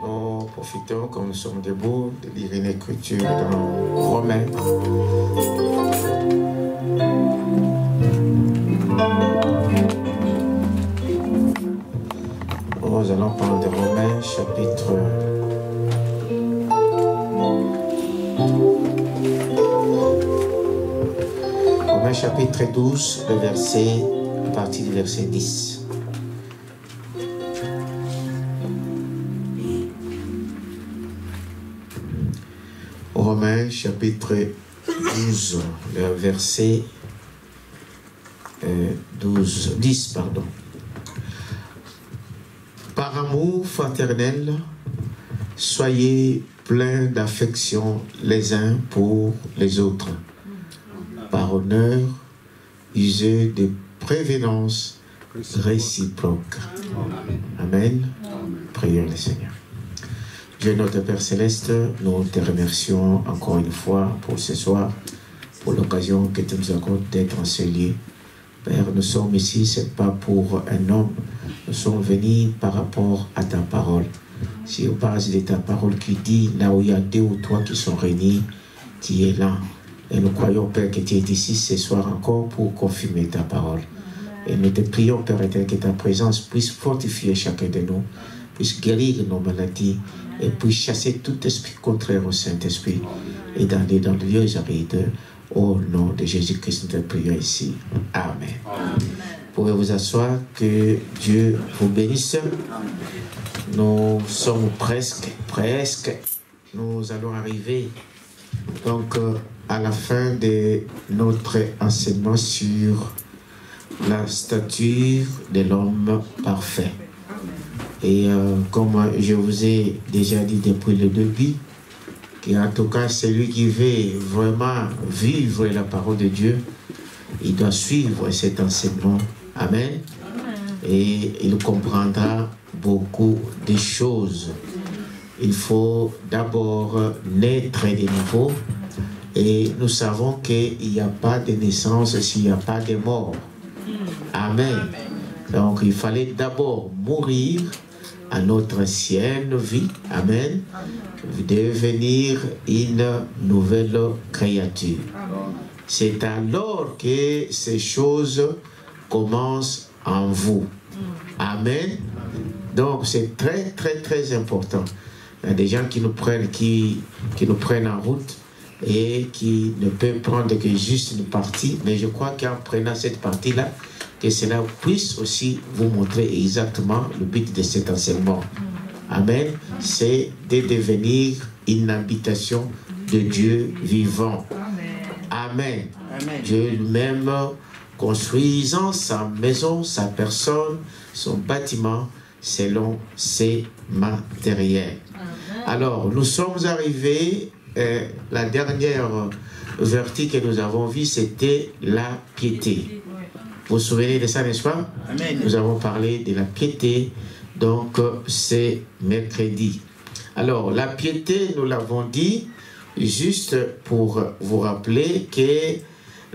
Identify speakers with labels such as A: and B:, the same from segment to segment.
A: Nous profitons, comme nous sommes debout, de lire une écriture dans Romains. Nous allons prendre Romains chapitre 12, à partir du verset 10. Romains chapitre 12, le verset 10, pardon. Par amour fraternel, soyez pleins d'affection les uns pour les autres. Par honneur, usez de prévenance réciproque. Amen. Prions le Seigneur. Dieu notre Père Céleste, nous te remercions encore une fois pour ce soir, pour l'occasion que tu nous accordes d'être en ce lieu. Père, nous sommes ici, ce n'est pas pour un homme, nous sommes venus par rapport à ta parole. Si on parle de ta parole qui dit, là où il y a 2 ou 3 qui sont réunis, tu es là. Et nous croyons, Père, que tu es ici ce soir encore pour confirmer ta parole. Et nous te prions, Père éternel, que ta présence puisse fortifier chacun de nous, puisse guérir nos maladies, et puis chasser tout esprit contraire au Saint-Esprit et dans les lieux arides. Au nom de Jésus-Christ, nous te prions ici. Amen. Vous pouvez vous asseoir, que Dieu vous bénisse. Nous sommes presque, nous allons arriver donc à la fin de notre enseignement sur la stature de l'homme parfait. Et comme je vous ai déjà dit depuis le début, qu'en tout cas celui qui veut vraiment vivre la parole de Dieu, il doit suivre cet enseignement. Amen. Et il comprendra beaucoup de choses. Il faut d'abord naître de nouveau. Et nous savons qu'il n'y a pas de naissance s'il n'y a pas de mort. Amen. Donc il fallait d'abord mourir à notre ancienne vie, amen, devenir une nouvelle créature. C'est alors que ces choses commencent en vous. Amen. Donc c'est très important. Il y a des gens qui nous prennent, qui nous prennent en route et qui ne peuvent prendre que juste une partie, mais je crois qu'en prenant cette partie-là, que cela puisse aussi vous montrer exactement le but de cet enseignement. Amen. C'est de devenir une habitation de Dieu vivant. Amen. Amen. Dieu lui-même construisant sa maison, sa personne, son bâtiment selon ses matériels. Alors, nous sommes arrivés, la dernière vertu que nous avons vue, c'était la piété. Vous vous souvenez de ça, n'est-ce pas? Amen. Nous avons parlé de la piété, donc c'est mercredi. Alors, la piété, nous l'avons dit, juste pour vous rappeler que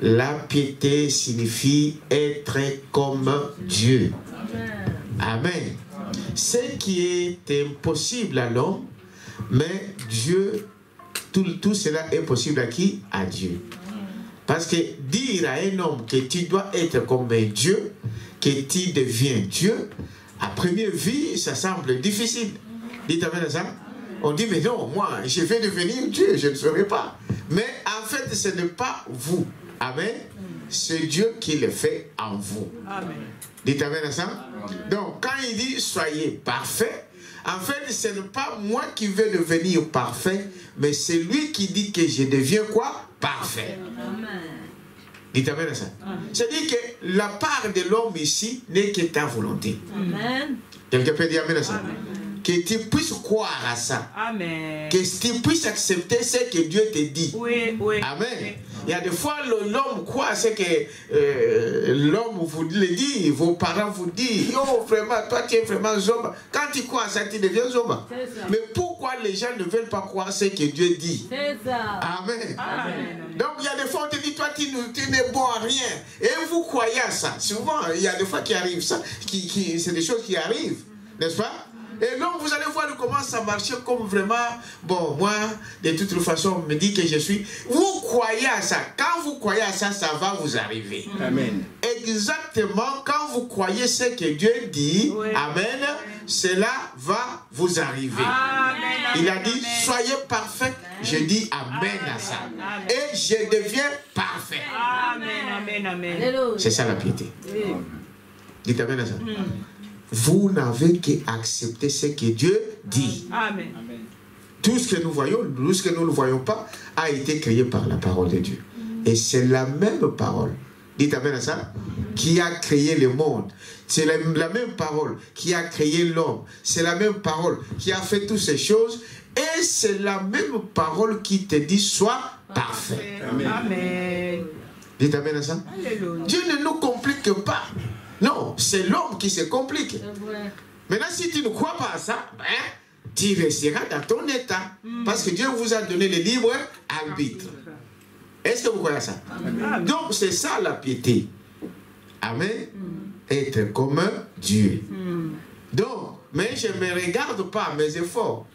A: la piété signifie être comme Dieu. Amen. Ce qui est impossible à l'homme, mais Dieu, tout cela est possible à qui? À Dieu. Parce que dire à un homme que tu dois être comme un Dieu, que tu deviens Dieu, à première vue, ça semble difficile. Dites amen à ça. On dit, mais non, moi, je vais devenir Dieu, je ne serai pas. Mais en fait, ce n'est pas vous. Amen. C'est Dieu qui le fait en vous. Amen. Dites amen à ça. Amen. Donc, quand il dit, soyez parfaits, en fait, ce n'est pas moi qui vais devenir parfait, mais c'est lui qui dit que je deviens quoi? Parfait. Amen. Dites amen à ça. C'est-à-dire que la part de l'homme ici n'est que ta volonté. Amen. Quelqu'un peut dire amen à ça? Amen. Que tu puisses croire à ça. Amen. Que tu puisses accepter ce que Dieu te dit. Oui, oui. Amen. Oui. Il y a des fois, l'homme croit à ce que l'homme vous le dit, vos parents vous disent, oh vraiment, toi tu es vraiment zombie. Quand tu crois à ça, tu deviens zombie. Mais pourquoi les gens ne veulent pas croire ce que Dieu dit? C'est ça. Amen. Amen. Donc il y a des fois, on te dit, toi tu n'es bon à rien. Et vous croyez à ça. Souvent, il y a des fois qui arrivent ça, c'est des choses qui arrivent, n'est-ce pas? Et donc vous allez voir comment ça marche comme vraiment, bon, moi, de toute façon, on me dit que je suis. Vous croyez à ça. Quand vous croyez à ça, ça va vous arriver. Amen. Exactement, quand vous croyez ce que Dieu dit, oui. Amen, cela va vous arriver. Amen. Il a dit, soyez parfaits. Je dis amen à ça. Amen. Et je deviens parfait. Amen, amen, amen. C'est ça la piété. Oui. Dites amen à ça. Vous n'avez qu'à accepter ce que Dieu dit. Amen. Tout ce que nous voyons, tout ce que nous ne voyons pas, a été créé par la parole de Dieu. Et c'est la même parole, dites amen à ça, qui a créé le monde. C'est la même parole qui a créé l'homme. C'est la même parole qui a fait toutes ces choses. Et c'est la même parole qui te dit, sois parfait. Amen. Amen. Dites amen à ça. Alléluia. Dieu ne nous complique pas. Non, c'est l'homme qui se complique. Maintenant, si tu ne crois pas à ça, ben, tu resteras dans ton état. Parce que Dieu vous a donné le libre arbitre. Est-ce que vous croyez à ça? Amen. Donc, c'est ça la piété. Amen. Être comme Dieu. Donc, mais je ne me regarde pas à mes efforts.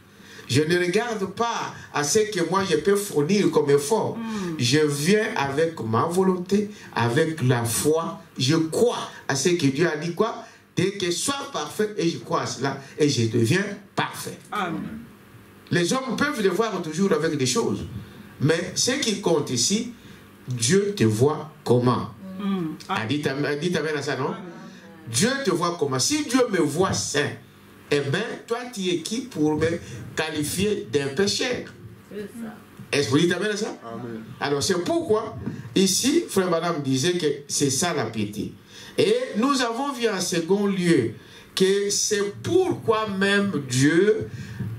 A: Je ne regarde pas à ce que moi je peux fournir comme effort. Je viens avec ma volonté, avec la foi. Je crois à ce que Dieu a dit quoi? Dès que sois parfait, et je crois à cela, et je deviens parfait. Amen. Les hommes peuvent le voir toujours avec des choses. Mais ce qui compte ici, Dieu te voit comment? Dites amen à ça, non? Amen. Dieu te voit comment? Si Dieu me voit saint, eh bien, toi, tu es qui pour me qualifier d'un pécheur? Est-ce que vous dites amen à ça? Amen. Alors, c'est pourquoi, ici, Frère Madame disait que c'est ça la piété. Et nous avons vu en second lieu que c'est pourquoi même Dieu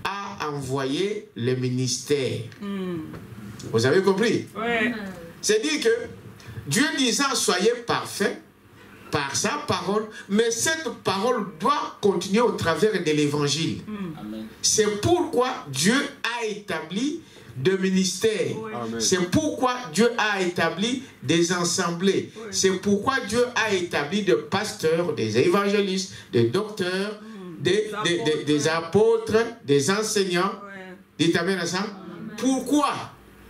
A: a envoyé le ministère. Vous avez compris? Oui. C'est-à-dire que Dieu disant, soyez parfaits, par sa parole, mais cette parole doit continuer au travers de l'évangile. C'est pourquoi Dieu a établi des ministères. C'est pourquoi Dieu a établi des assemblées. C'est pourquoi Dieu a établi des pasteurs, des évangélistes, des docteurs, des apôtres, des enseignants. Dites amen à ça. Pourquoi?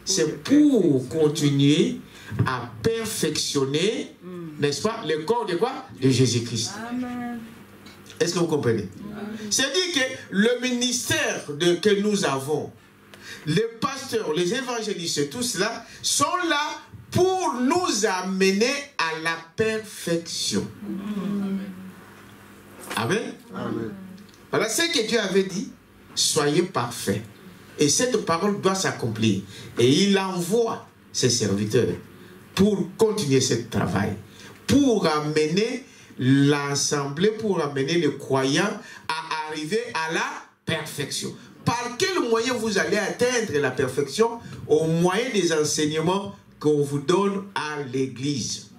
A: C'est pour continuer à perfectionner, n'est-ce pas, le corps de quoi? De Jésus-Christ. Est-ce que vous comprenez? C'est-à-dire que le ministère que nous avons, les pasteurs, les évangélistes, tout cela, sont là pour nous amener à la perfection. Amen. Amen. Voilà ce que Dieu avait dit, soyez parfaits. Et cette parole doit s'accomplir. Et il envoie ses serviteurs pour continuer ce travail, pour amener l'assemblée, pour amener les croyants à arriver à la perfection. Par quel moyen vous allez atteindre la perfection? Au moyen des enseignements qu'on vous donne à l'église.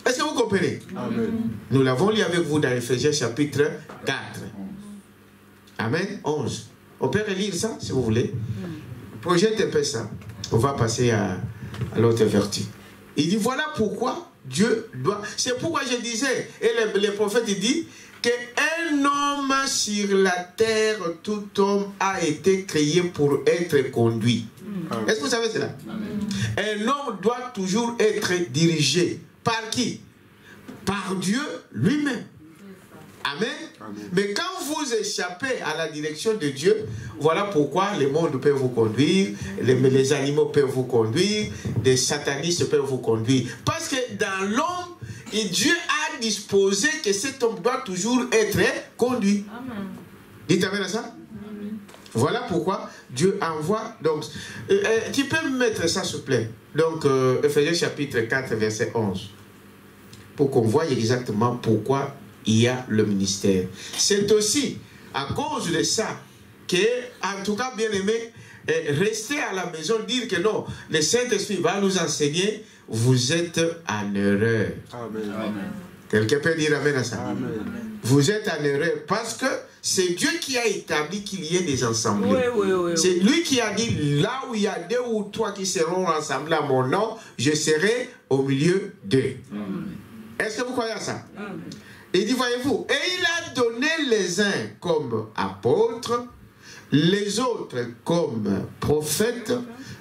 A: Est-ce que vous comprenez? Amen. Nous l'avons lu avec vous dans Ephésiens chapitre 4. Amen. 11. On peut relire ça, si vous voulez. Projette un peu ça. On va passer à l'autre vertu. Il dit, voilà pourquoi Dieu doit... C'est pourquoi je disais, et les prophètes, il dit, qu'un homme sur la terre, tout homme a été créé pour être conduit. Est-ce que vous savez cela? Un homme doit toujours être dirigé. Par qui? Par Dieu lui-même. Amen. Mais quand vous échappez à la direction de Dieu, voilà pourquoi les mondes peuvent vous conduire, les animaux peuvent vous conduire, des satanistes peuvent vous conduire. Parce que dans l'homme, Dieu a disposé que cet homme doit toujours être conduit. Amen. Dites amen à ça? Amen. Voilà pourquoi Dieu envoie. Donc, tu peux me mettre ça, s'il te plaît. Donc, Ephésiens chapitre 4, verset 11. Pour qu'on voie exactement pourquoi il y a le ministère. C'est aussi à cause de ça que, en tout cas, bien aimé, rester à la maison, dire que non, le Saint-Esprit va nous enseigner, vous êtes en erreur. Amen. Amen. Quelqu'un peut dire amen à ça? Amen. Vous êtes en erreur parce que c'est Dieu qui a établi qu'il y ait des assemblées. Oui. C'est lui qui a dit, là où il y a 2 ou 3 qui seront rassemblés à mon nom, je serai au milieu d'eux. Est-ce que vous croyez à ça? Amen. Il dit, voyez-vous, et il a donné les uns comme apôtres, les autres comme prophètes,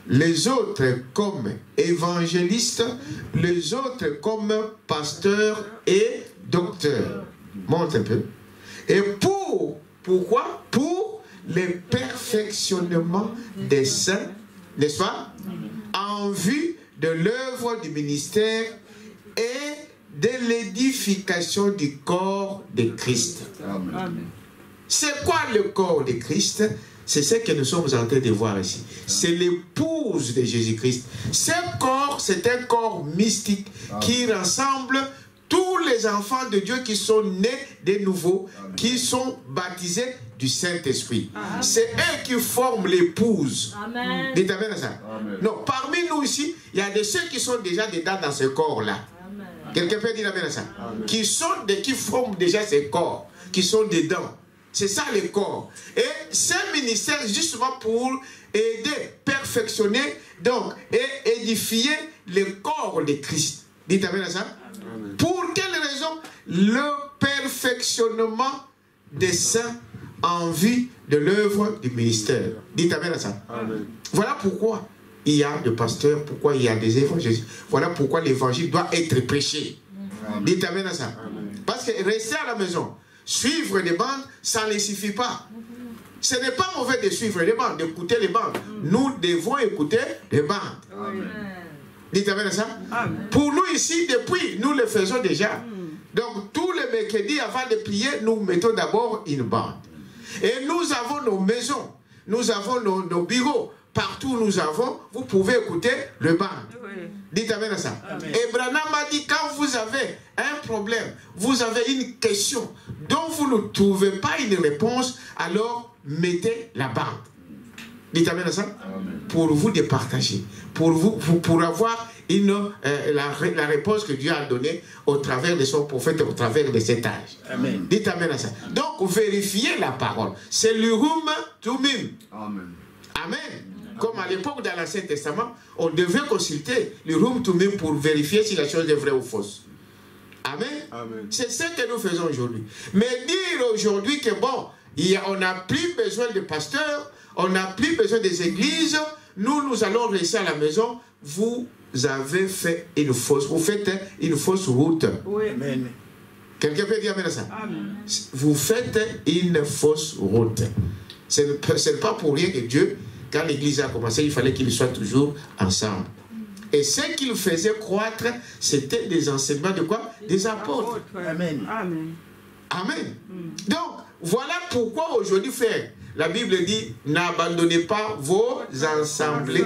A: les autres comme évangélistes, les autres comme pasteurs et docteurs. Monte un peu. Et pourquoi? Pour le perfectionnement des saints, n'est-ce pas? En vue de l'œuvre du ministère et de l'édification du corps de Christ. Amen. C'est quoi le corps de Christ? C'est ce que nous sommes en train de voir ici. C'est l'épouse de Jésus-Christ. Ce corps, c'est un corps mystique qui rassemble tous les enfants de Dieu qui sont nés de nouveau, qui sont baptisés du Saint-Esprit. C'est eux qui forment l'épouse. Dites amen à ça. Amen. Non, parmi nous ici, il y a de ceux qui sont déjà dedans dans ce corps-là. Quelqu'un peut dire amen à ça? Amen. Qui forment déjà ces corps, qui sont dedans. C'est ça le corps. Et ce ministère, justement pour aider, perfectionner, donc, et édifier le corps de Christ. Dites amen à ça? Amen. Pour quelle raison? Le perfectionnement des saints en vue de l'œuvre du ministère. Dites amen à ça? Amen. Voilà pourquoi il y a des pasteurs, pourquoi il y a des évangélistes. Voilà pourquoi l'évangile doit être prêché. Amen. Dites amen à ça. Amen. Parce que rester à la maison, suivre les bandes, ça ne suffit pas. Ce n'est pas mauvais de suivre les bandes, d'écouter les bandes. Nous devons écouter les bandes. Amen. Dites amen à ça. Amen. Pour nous ici, depuis, nous le faisons déjà. Donc, tous les mercredis, avant de prier, nous mettons d'abord une bande. Et nous avons nos maisons, nous avons nos bureaux. Partout où nous avons, vous pouvez écouter le band. Oui. Dites amen à ça. Amen. Et Branham a dit, quand vous avez un problème, vous avez une question dont vous ne trouvez pas une réponse, alors mettez la bande. Dites amen à ça. Amen. Pour vous de partager, pour avoir la réponse que Dieu a donnée au travers de son prophète, au travers de cet âge. Amen. Dites amen à ça. Amen. Donc, vérifiez la parole. C'est l'urum tumim. Amen. Amen. Comme à l'époque dans l'Ancien Testament, on devait consulter le Rum Tumim pour vérifier si la chose est vraie ou fausse. Amen. Amen. C'est ce que nous faisons aujourd'hui. Mais dire aujourd'hui que bon, on n'a plus besoin de pasteurs, on n'a plus besoin des églises, nous allons rester à la maison, vous avez fait une fausse, vous faites une fausse route. Oui. Amen. Quelqu'un peut dire amen à ça? Amen. Vous faites une fausse route. Ce n'est pas pour rien que Dieu, quand l'Église a commencé, il fallait qu'ils soient toujours ensemble. Et ce qu'il faisait croître, c'était des enseignements de quoi? Des apôtres. Amen. Amen. Amen. Donc, voilà pourquoi aujourd'hui, frère, la Bible dit, n'abandonnez pas vos assemblées.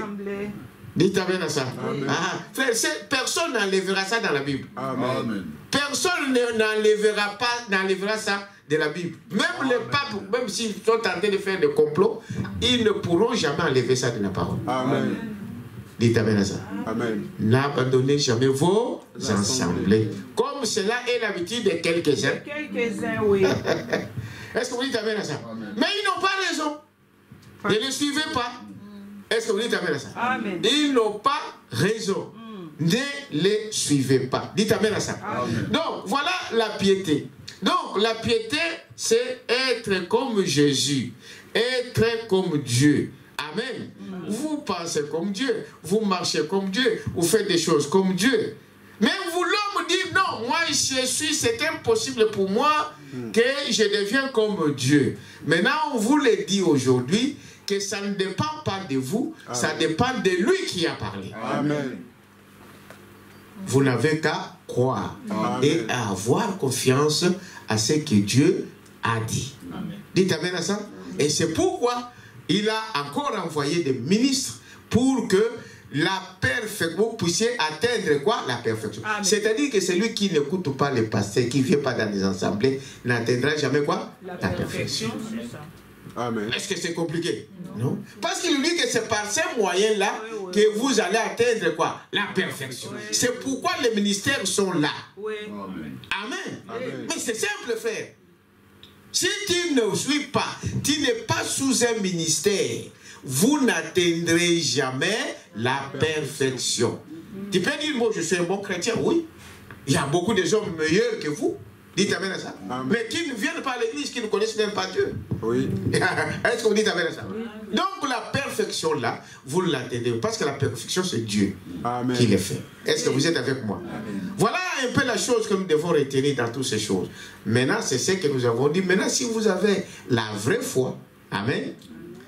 A: Dites amen à ça. Amen. Ah, frère, personne n'enlèvera ça dans la Bible. Amen. Personne n'enlèvera ça de la Bible. Même les papes, même s'ils sont tentés de faire des complots, ils ne pourront jamais enlever ça de la parole. Amen. Dites amen à ça. Amen. N'abandonnez jamais vos assemblées. Comme cela est l'habitude de quelques-uns. Quelques-uns, oui. Est-ce que vous dites amen à ça? Amen. Mais ils n'ont pas raison. Ne les suivez pas. Est-ce que vous dites amen à ça?
B: Amen.
A: Ils n'ont pas raison. Ne les suivez pas. Dites amen à ça.
B: Amen.
A: Donc, voilà la piété. Donc, la piété, c'est être comme Jésus. Être comme Dieu. Amen. Vous pensez comme Dieu. Vous marchez comme Dieu. Vous faites des choses comme Dieu. Mais vous, l'homme, dit non, moi, je suis, c'est impossible pour moi que je devienne comme Dieu. Maintenant, on vous le dit aujourd'hui que ça ne dépend pas de vous, ça dépend de lui qui a parlé.
C: Amen.
A: Vous n'avez qu'à croire et à avoir confiance à ce que Dieu a dit.
B: Amen.
A: Dites amen à ça. Et c'est pourquoi il a encore envoyé des ministres pour que vous puissiez atteindre quoi? La perfection. C'est-à-dire que celui qui n'écoute pas les pasteurs, qui ne vient pas dans les assemblées, n'atteindra jamais quoi? La perfection.
C: Amen.
A: Est-ce que c'est compliqué? Non. Parce qu'il dit que c'est par ces moyens-là que vous allez atteindre quoi? La perfection. C'est pourquoi les ministères sont là. Amen. Amen. Mais c'est simple, frère. Si tu ne suis pas, tu n'es pas sous un ministère, vous n'atteindrez jamais la perfection. Tu peux dire, moi je suis un bon chrétien, oui. Il y a beaucoup de gens meilleurs que vous. Dites amen à ça. Amen. Mais qui ne viennent pas à l'église, qui ne connaissent même pas Dieu. Oui. Est-ce que vous dites amen à ça? Oui. Donc la perfection là, vous l'attendez. Parce que la perfection, c'est Dieu qui le fait. Est-ce que vous êtes avec moi? Amen. Voilà un peu la chose que nous devons retenir dans toutes ces choses. Maintenant, c'est ce que nous avons dit. Maintenant, si vous avez la vraie foi, amen.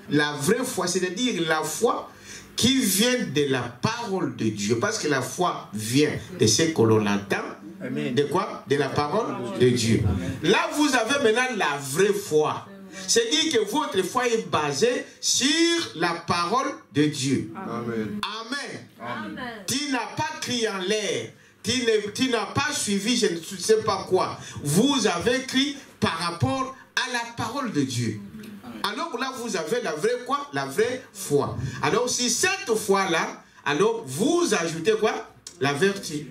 A: La vraie foi, c'est-à-dire la foi qui vient de la parole de Dieu. Parce que la foi vient de ce que l'on entend. Amen. De quoi? De la parole de Dieu. Amen. Là, vous avez maintenant la vraie foi. C'est-à-dire que votre foi est basée sur la parole de Dieu. Amen. Amen. Amen. Tu n'as pas crié en l'air. Tu n'as pas suivi je ne sais pas quoi. Vous avez crié par rapport à la parole de Dieu. Alors là, vous avez la vraie quoi? La vraie foi. Alors, si cette foi-là, alors vous ajoutez quoi? La vertu.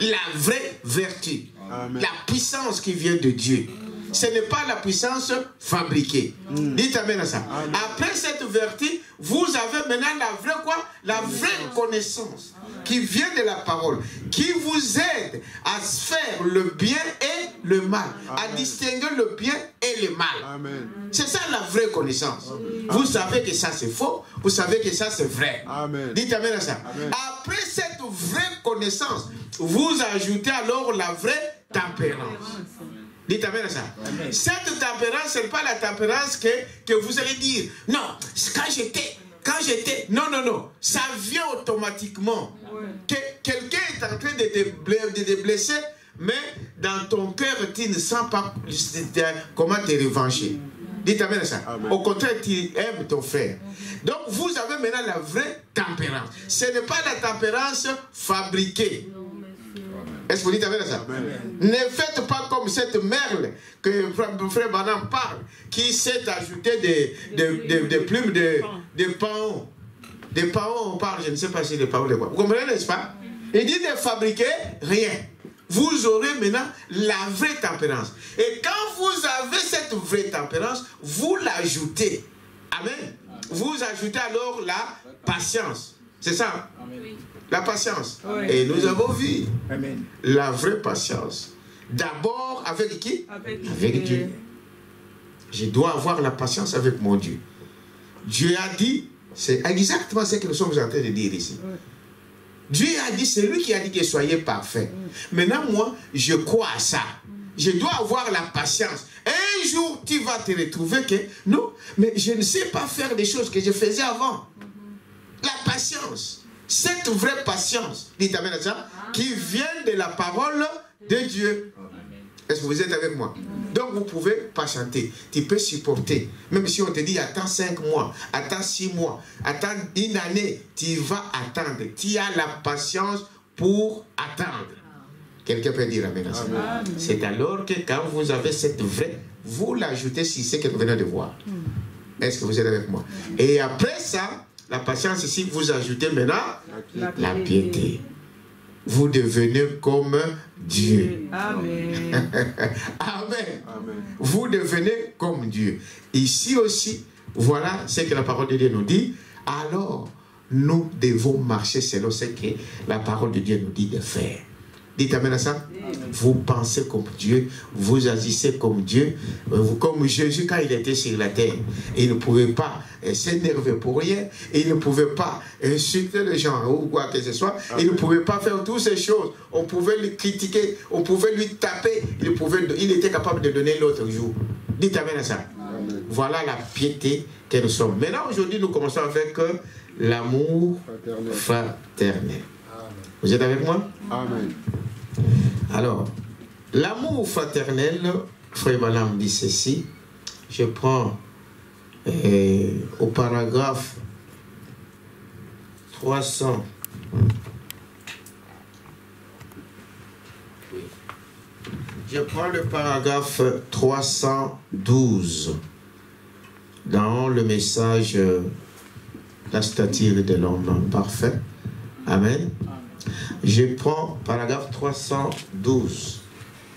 A: La vraie vertu. Amen. La puissance qui vient de Dieu. Ce n'est pas la puissance fabriquée. Dites amen à ça. Amen. Après cette vertu, vous avez maintenant la vraie quoi? La vraie connaissance qui vient de la parole, qui vous aide à faire le bien et le mal, à distinguer le bien et le mal. C'est ça la vraie connaissance. Vous savez que ça c'est faux, vous savez que ça c'est vrai. Amen. Dites amen à ça. Amen. Après cette vraie connaissance, vous ajoutez alors la vraie tempérance. Dites amen à ça. Amen. Cette tempérance, ce n'est pas la tempérance que vous allez dire. Non, quand j'étais, non. Ça vient automatiquement. Que quelqu'un est en train de te blesser, mais dans ton cœur, tu ne sens pas comment te revancher. Dites amen à ça. Amen. Au contraire, tu aimes ton frère. Donc, vous avez maintenant la vraie tempérance. Ce n'est pas la tempérance fabriquée. Est-ce que vous dites amen à ça? Amen. Ne faites pas comme cette merle que frère Branham parle, qui s'est ajouté des plumes de paon. Des paons, on parle, je ne sais pas si des paons de quoi. Vous comprenez, n'est-ce pas? Il dit de fabriquer rien. Vous aurez maintenant la vraie tempérance. Et quand vous avez cette vraie tempérance, vous l'ajoutez. Amen. Vous ajoutez alors la patience. C'est ça? Amen. La patience. Oui. Et nous avons vu Amen. La vraie patience. D'abord avec qui? Avec Dieu. Je dois avoir la patience avec mon Dieu. Dieu a dit, c'est exactement ce que nous sommes en train de dire ici. Oui. Dieu a dit, c'est lui qui a dit que soyez parfaits. Maintenant, moi, je crois à ça. Je dois avoir la patience. Un jour, tu vas te retrouver que, non, mais je ne sais pas faire des choses que je faisais avant. La patience. Cette vraie patience, dites amen à ça, qui vient de la parole de Dieu. Est-ce que vous êtes avec moi? Donc vous pouvez patienter, tu peux supporter. Même si on te dit attends 5 mois, attends 6 mois, attends une année, tu vas attendre. Tu as la patience pour attendre. Quelqu'un peut dire amen à ça. C'est alors que quand vous avez cette vraie, vous l'ajoutez si c'est que vous venez de voir. Est-ce que vous êtes avec moi? Et après ça, la patience ici, vous ajoutez maintenant la piété. Vous devenez comme Dieu. Amen. Amen. Amen. Vous devenez comme Dieu. Ici aussi, voilà ce que la parole de Dieu nous dit. Alors, nous devons marcher selon ce que la parole de Dieu nous dit de faire. Dites amen à ça. Vous pensez comme Dieu, vous agissez comme Dieu, comme Jésus quand il était sur la terre. Il ne pouvait pas s'énerver pour rien, il ne pouvait pas insulter les gens ou quoi que ce soit, il ne pouvait pas faire toutes ces choses. On pouvait lui critiquer, on pouvait lui taper, il était capable de donner l'autre jour. Dites amen à ça. Amen. Voilà la piété que nous sommes. Maintenant, aujourd'hui, nous commençons avec l'amour fraternel. Vous êtes avec moi? Amen. Alors, l'amour fraternel, Frère Balam dit ceci. Je prends au paragraphe 300. Je prends le paragraphe 312 dans le message la stature de l'homme parfait. Amen. Je prends paragraphe 312.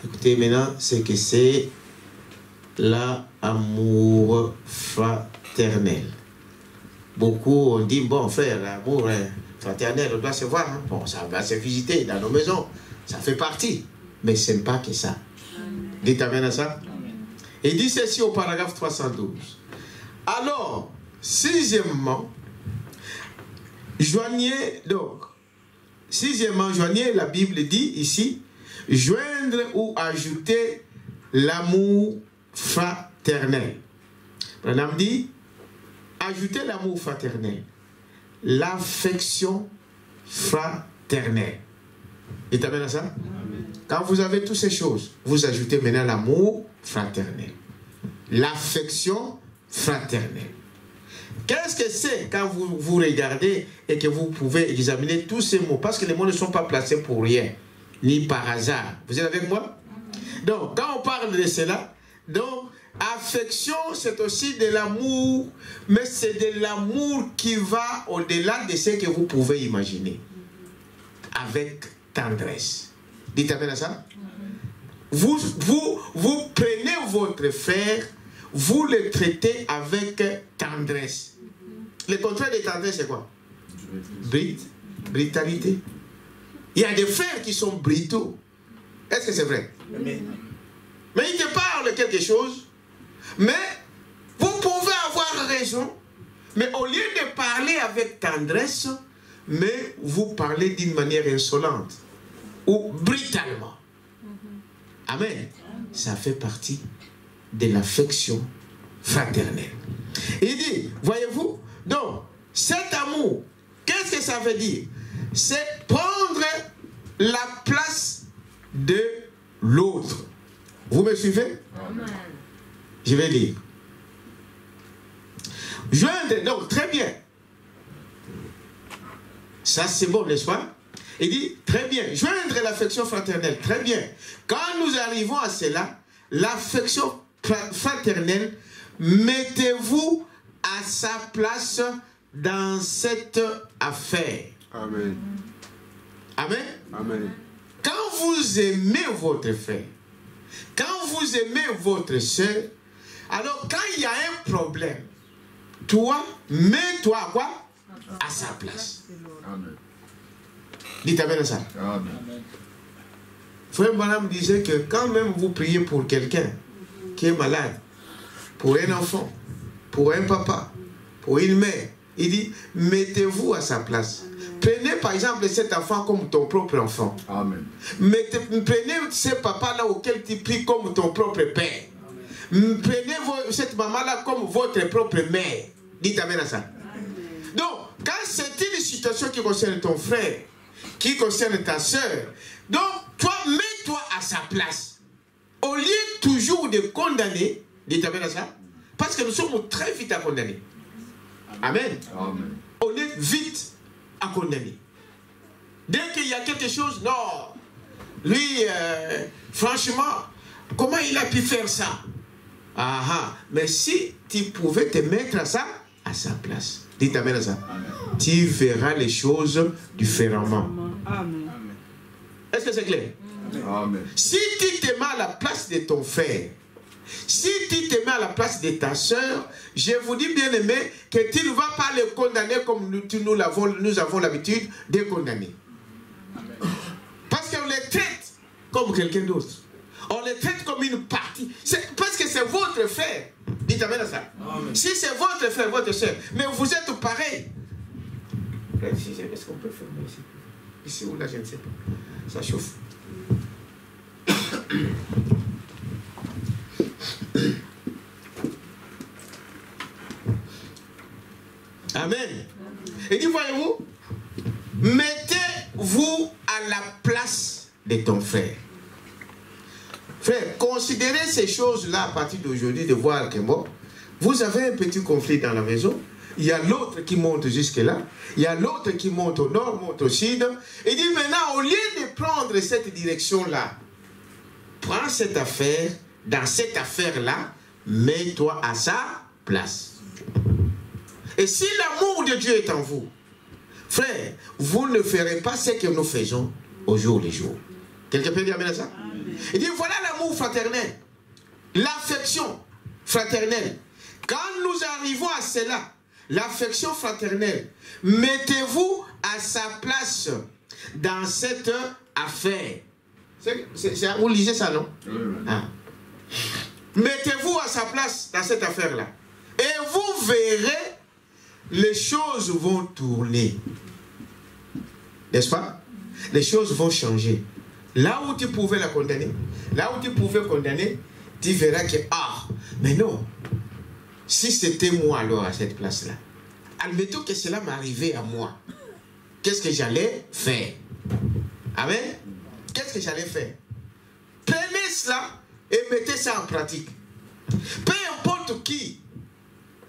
A: Écoutez maintenant ce que c'est l'amour fraternel. Beaucoup ont dit, bon frère, l'amour fraternel, on doit se voir. Hein. Bon, ça va se visiter dans nos maisons. Ça fait partie. Mais ce n'est pas que ça. Dites amen à ça. Et il dit ceci au paragraphe 312. Alors, sixièmement, joignez donc. Sixièmement, joignez, la Bible dit ici, joindre ou ajouter l'amour fraternel. Madame dit, ajouter l'amour fraternel, l'affection fraternelle. Et tu amènes à ça? Amen. Quand vous avez toutes ces choses, vous ajoutez maintenant l'amour fraternel, l'affection fraternelle. Qu'est-ce que c'est quand vous regardez et que vous pouvez examiner tous ces mots? Parce que les mots ne sont pas placés pour rien, ni par hasard. Vous êtes avec moi? Donc, quand on parle de cela, donc, affection, c'est aussi de l'amour, mais c'est de l'amour qui va au-delà de ce que vous pouvez imaginer. Avec tendresse. Dites amen à ça? Vous prenez votre frère, vous le traitez avec tendresse. Le contraire de tendresse, c'est quoi? Brutalité. Il y a des frères qui sont brutaux. Est-ce que c'est vrai? Mais ils te parlent quelque chose, mais vous pouvez avoir raison, mais au lieu de parler avec tendresse, mais vous parlez d'une manière insolente ou brutalement. Amen. Ça fait partie de l'affection fraternelle. Il dit, voyez-vous, donc, cet amour, qu'est-ce que ça veut dire? C'est prendre la place de l'autre. Vous me suivez? Amen. Je vais lire. Joindre, donc, très bien. Ça, c'est bon, n'est-ce pas? Il dit, très bien, joindre l'affection fraternelle, très bien. Quand nous arrivons à cela, l'affection fraternelle, mettez-vous à sa place dans cette affaire. Amen. Amen. Amen. Quand vous aimez votre frère, quand vous aimez votre soeur, alors quand il y a un problème, toi, mets-toi à quoi? À sa place. Amen. Dites amen à ça. Amen. Frère Madame disait que quand même vous priez pour quelqu'un qui est malade, pour un enfant, pour un papa, pour une mère, il dit, mettez-vous à sa place. Prenez par exemple cet enfant comme ton propre enfant. Amen. Prenez ce papa-là auquel tu pries comme ton propre père. Amen. Prenez cette maman-là comme votre propre mère. Dites amen à ça. Amen. Donc, quand c'est une situation qui concerne ton frère, qui concerne ta soeur, donc toi, mets-toi à sa place. Au lieu toujours de condamner, dites amen à ça, parce que nous sommes très vite à condamner. Amen. Amen. On est vite à condamner. Dès qu'il y a quelque chose, non, lui, franchement, comment il a pu faire ça? Ah, mais si tu pouvais te mettre à sa place, dites amen à ça, amen. Tu verras les choses différemment. Amen. Est-ce que c'est clair? Amen. Si tu te mets à la place de ton frère, Si tu te mets à la place de ta soeur, je vous dis bien aimé que tu ne vas pas les condamner comme nous avons l'habitude de condamner. Parce qu'on les traite comme quelqu'un d'autre. On les traite comme une partie. Parce que c'est votre frère. Dites amen à ça. Amen. Si c'est votre frère, votre soeur, mais vous êtes pareil. Est-ce qu'on peut fermer ici? Ici ou là, je ne sais pas. Ça chauffe. Amen. Et dit, voyez-vous, mettez-vous à la place de ton frère. Frère, considérez ces choses-là à partir d'aujourd'hui, de voir que bon, vous avez un petit conflit dans la maison. Il y a l'autre qui monte jusque-là. Il y a l'autre qui monte au nord, monte au sud. Et dit maintenant, au lieu de prendre cette direction-là, prends cette affaire, dans cette affaire-là, mets-toi à sa place. Et si l'amour de Dieu est en vous, frère, vous ne ferez pas ce que nous faisons au jour le jour. Quelqu'un peut dire amen à ça? Il dit, voilà l'amour fraternel, l'affection fraternelle. Quand nous arrivons à cela, l'affection fraternelle, mettez-vous à sa place dans cette affaire. Vous lisez ça, non? Ah. Mettez-vous à sa place dans cette affaire-là. Et vous verrez, les choses vont tourner. N'est-ce pas? Les choses vont changer. Là où tu pouvais la condamner, là où tu pouvais condamner, tu verras que, ah, mais non. Si c'était moi alors à cette place-là, admettons que cela m'arrivait à moi, qu'est-ce que j'allais faire? Amen? Qu'est-ce que j'allais faire? Prenez cela et mettez ça en pratique. Peu importe qui.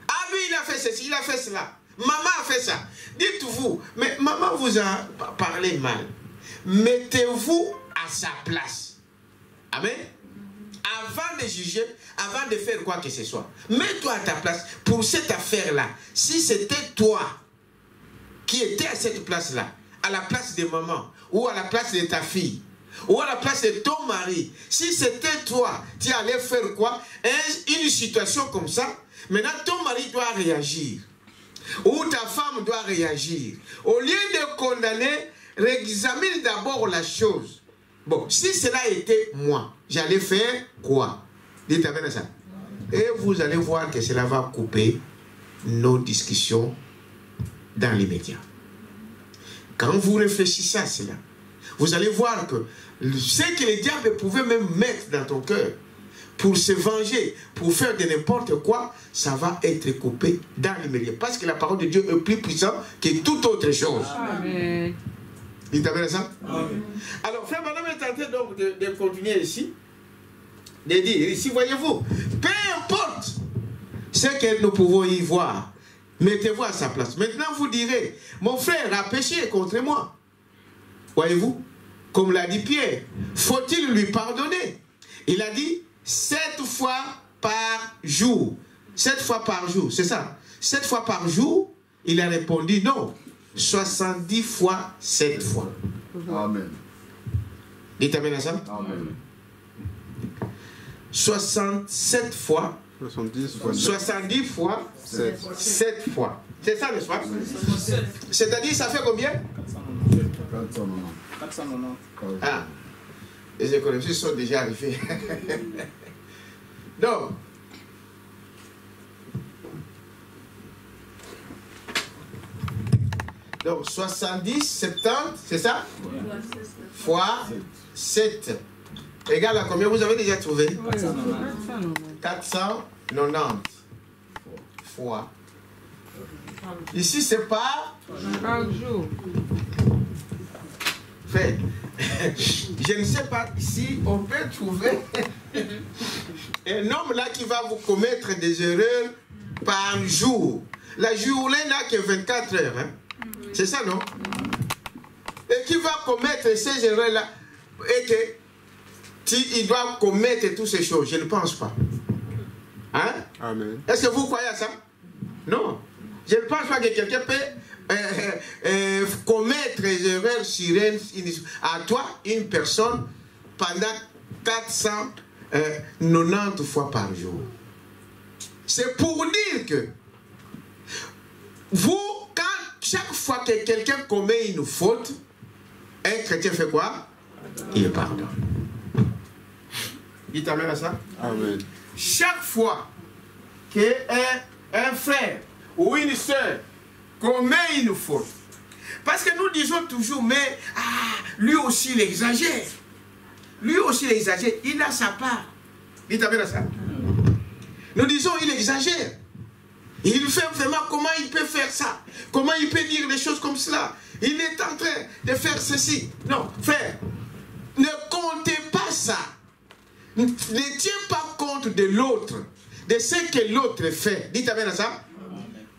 A: Ah lui, il a fait ceci, il a fait cela. Maman a fait ça. Dites-vous, mais maman vous a parlé mal. Mettez-vous à sa place. Amen? Avant de juger, avant de faire quoi que ce soit, mets-toi à ta place pour cette affaire-là. Si c'était toi qui étais à cette place-là, à la place de maman, ou à la place de ta fille, ou à la place de ton mari, si c'était toi, tu allais faire quoi? Une situation comme ça, maintenant ton mari doit réagir, ou ta femme doit réagir. Au lieu de condamner, réexamine d'abord la chose. Bon, si cela était moi, j'allais faire quoi? Dites amen à ça. Et vous allez voir que cela va couper nos discussions dans l'immédiat. Quand vous réfléchissez à cela, vous allez voir que ce que le diable pouvait même mettre dans ton cœur pour se venger, pour faire de n'importe quoi, ça va être coupé dans l'immédiat. Parce que la parole de Dieu est plus puissante que toute autre chose. Amen. Il t'appelle ça? Amen. Alors, frère Madame est tenté donc de continuer ici, de dire, ici, voyez-vous, peu importe ce que nous pouvons y voir, mettez-vous à sa place. Maintenant, vous direz, mon frère a péché contre moi. Voyez-vous, comme l'a dit Pierre, faut-il lui pardonner? Il a dit 7 fois par jour. 7 fois par jour, c'est ça. 7 fois par jour, il a répondu non. 70 fois 7 fois.
B: Amen.
A: Dites amen à ça.
B: Amen.
A: 67 fois. 70 fois 7 fois. C'est ça, n'est-ce pas? C'est-à-dire, ça fait combien?
B: 490.
A: Ah, les économistes sont déjà arrivés. Donc, donc 70, 70, c'est ça? Fois 7. Égal à combien vous avez déjà trouvé? 490 fois. Ici, c'est pas par jour. Fait, je ne sais pas si on peut trouver un homme là qui va vous commettre des erreurs par jour. La journée n'a que 24 heures. Hein? C'est ça, non? Et qui va commettre ces erreurs-là et que il doit commettre toutes ces choses. Je ne pense pas. Hein? Amen. Est-ce que vous croyez à ça? Non. Je ne pense pas que quelqu'un peut commettre des erreurs sur à toi, une personne, pendant 400 90 fois par jour. C'est pour dire que vous, chaque fois que quelqu'un commet une faute, un chrétien fait quoi? Il pardonne. Dites amen à ça?
B: Amen.
A: Chaque fois qu'un frère ou une soeur commet une faute, parce que nous disons toujours, mais lui aussi il exagère. Lui aussi il exagère, il a sa part. Dites amen à ça? Nous disons, il exagère. Il fait vraiment, comment il peut faire ça? Comment il peut dire des choses comme cela? Il est en train de faire ceci. Non, frère, ne comptez pas ça. Ne tiens pas compte de l'autre, de ce que l'autre fait. Dites amen à ça.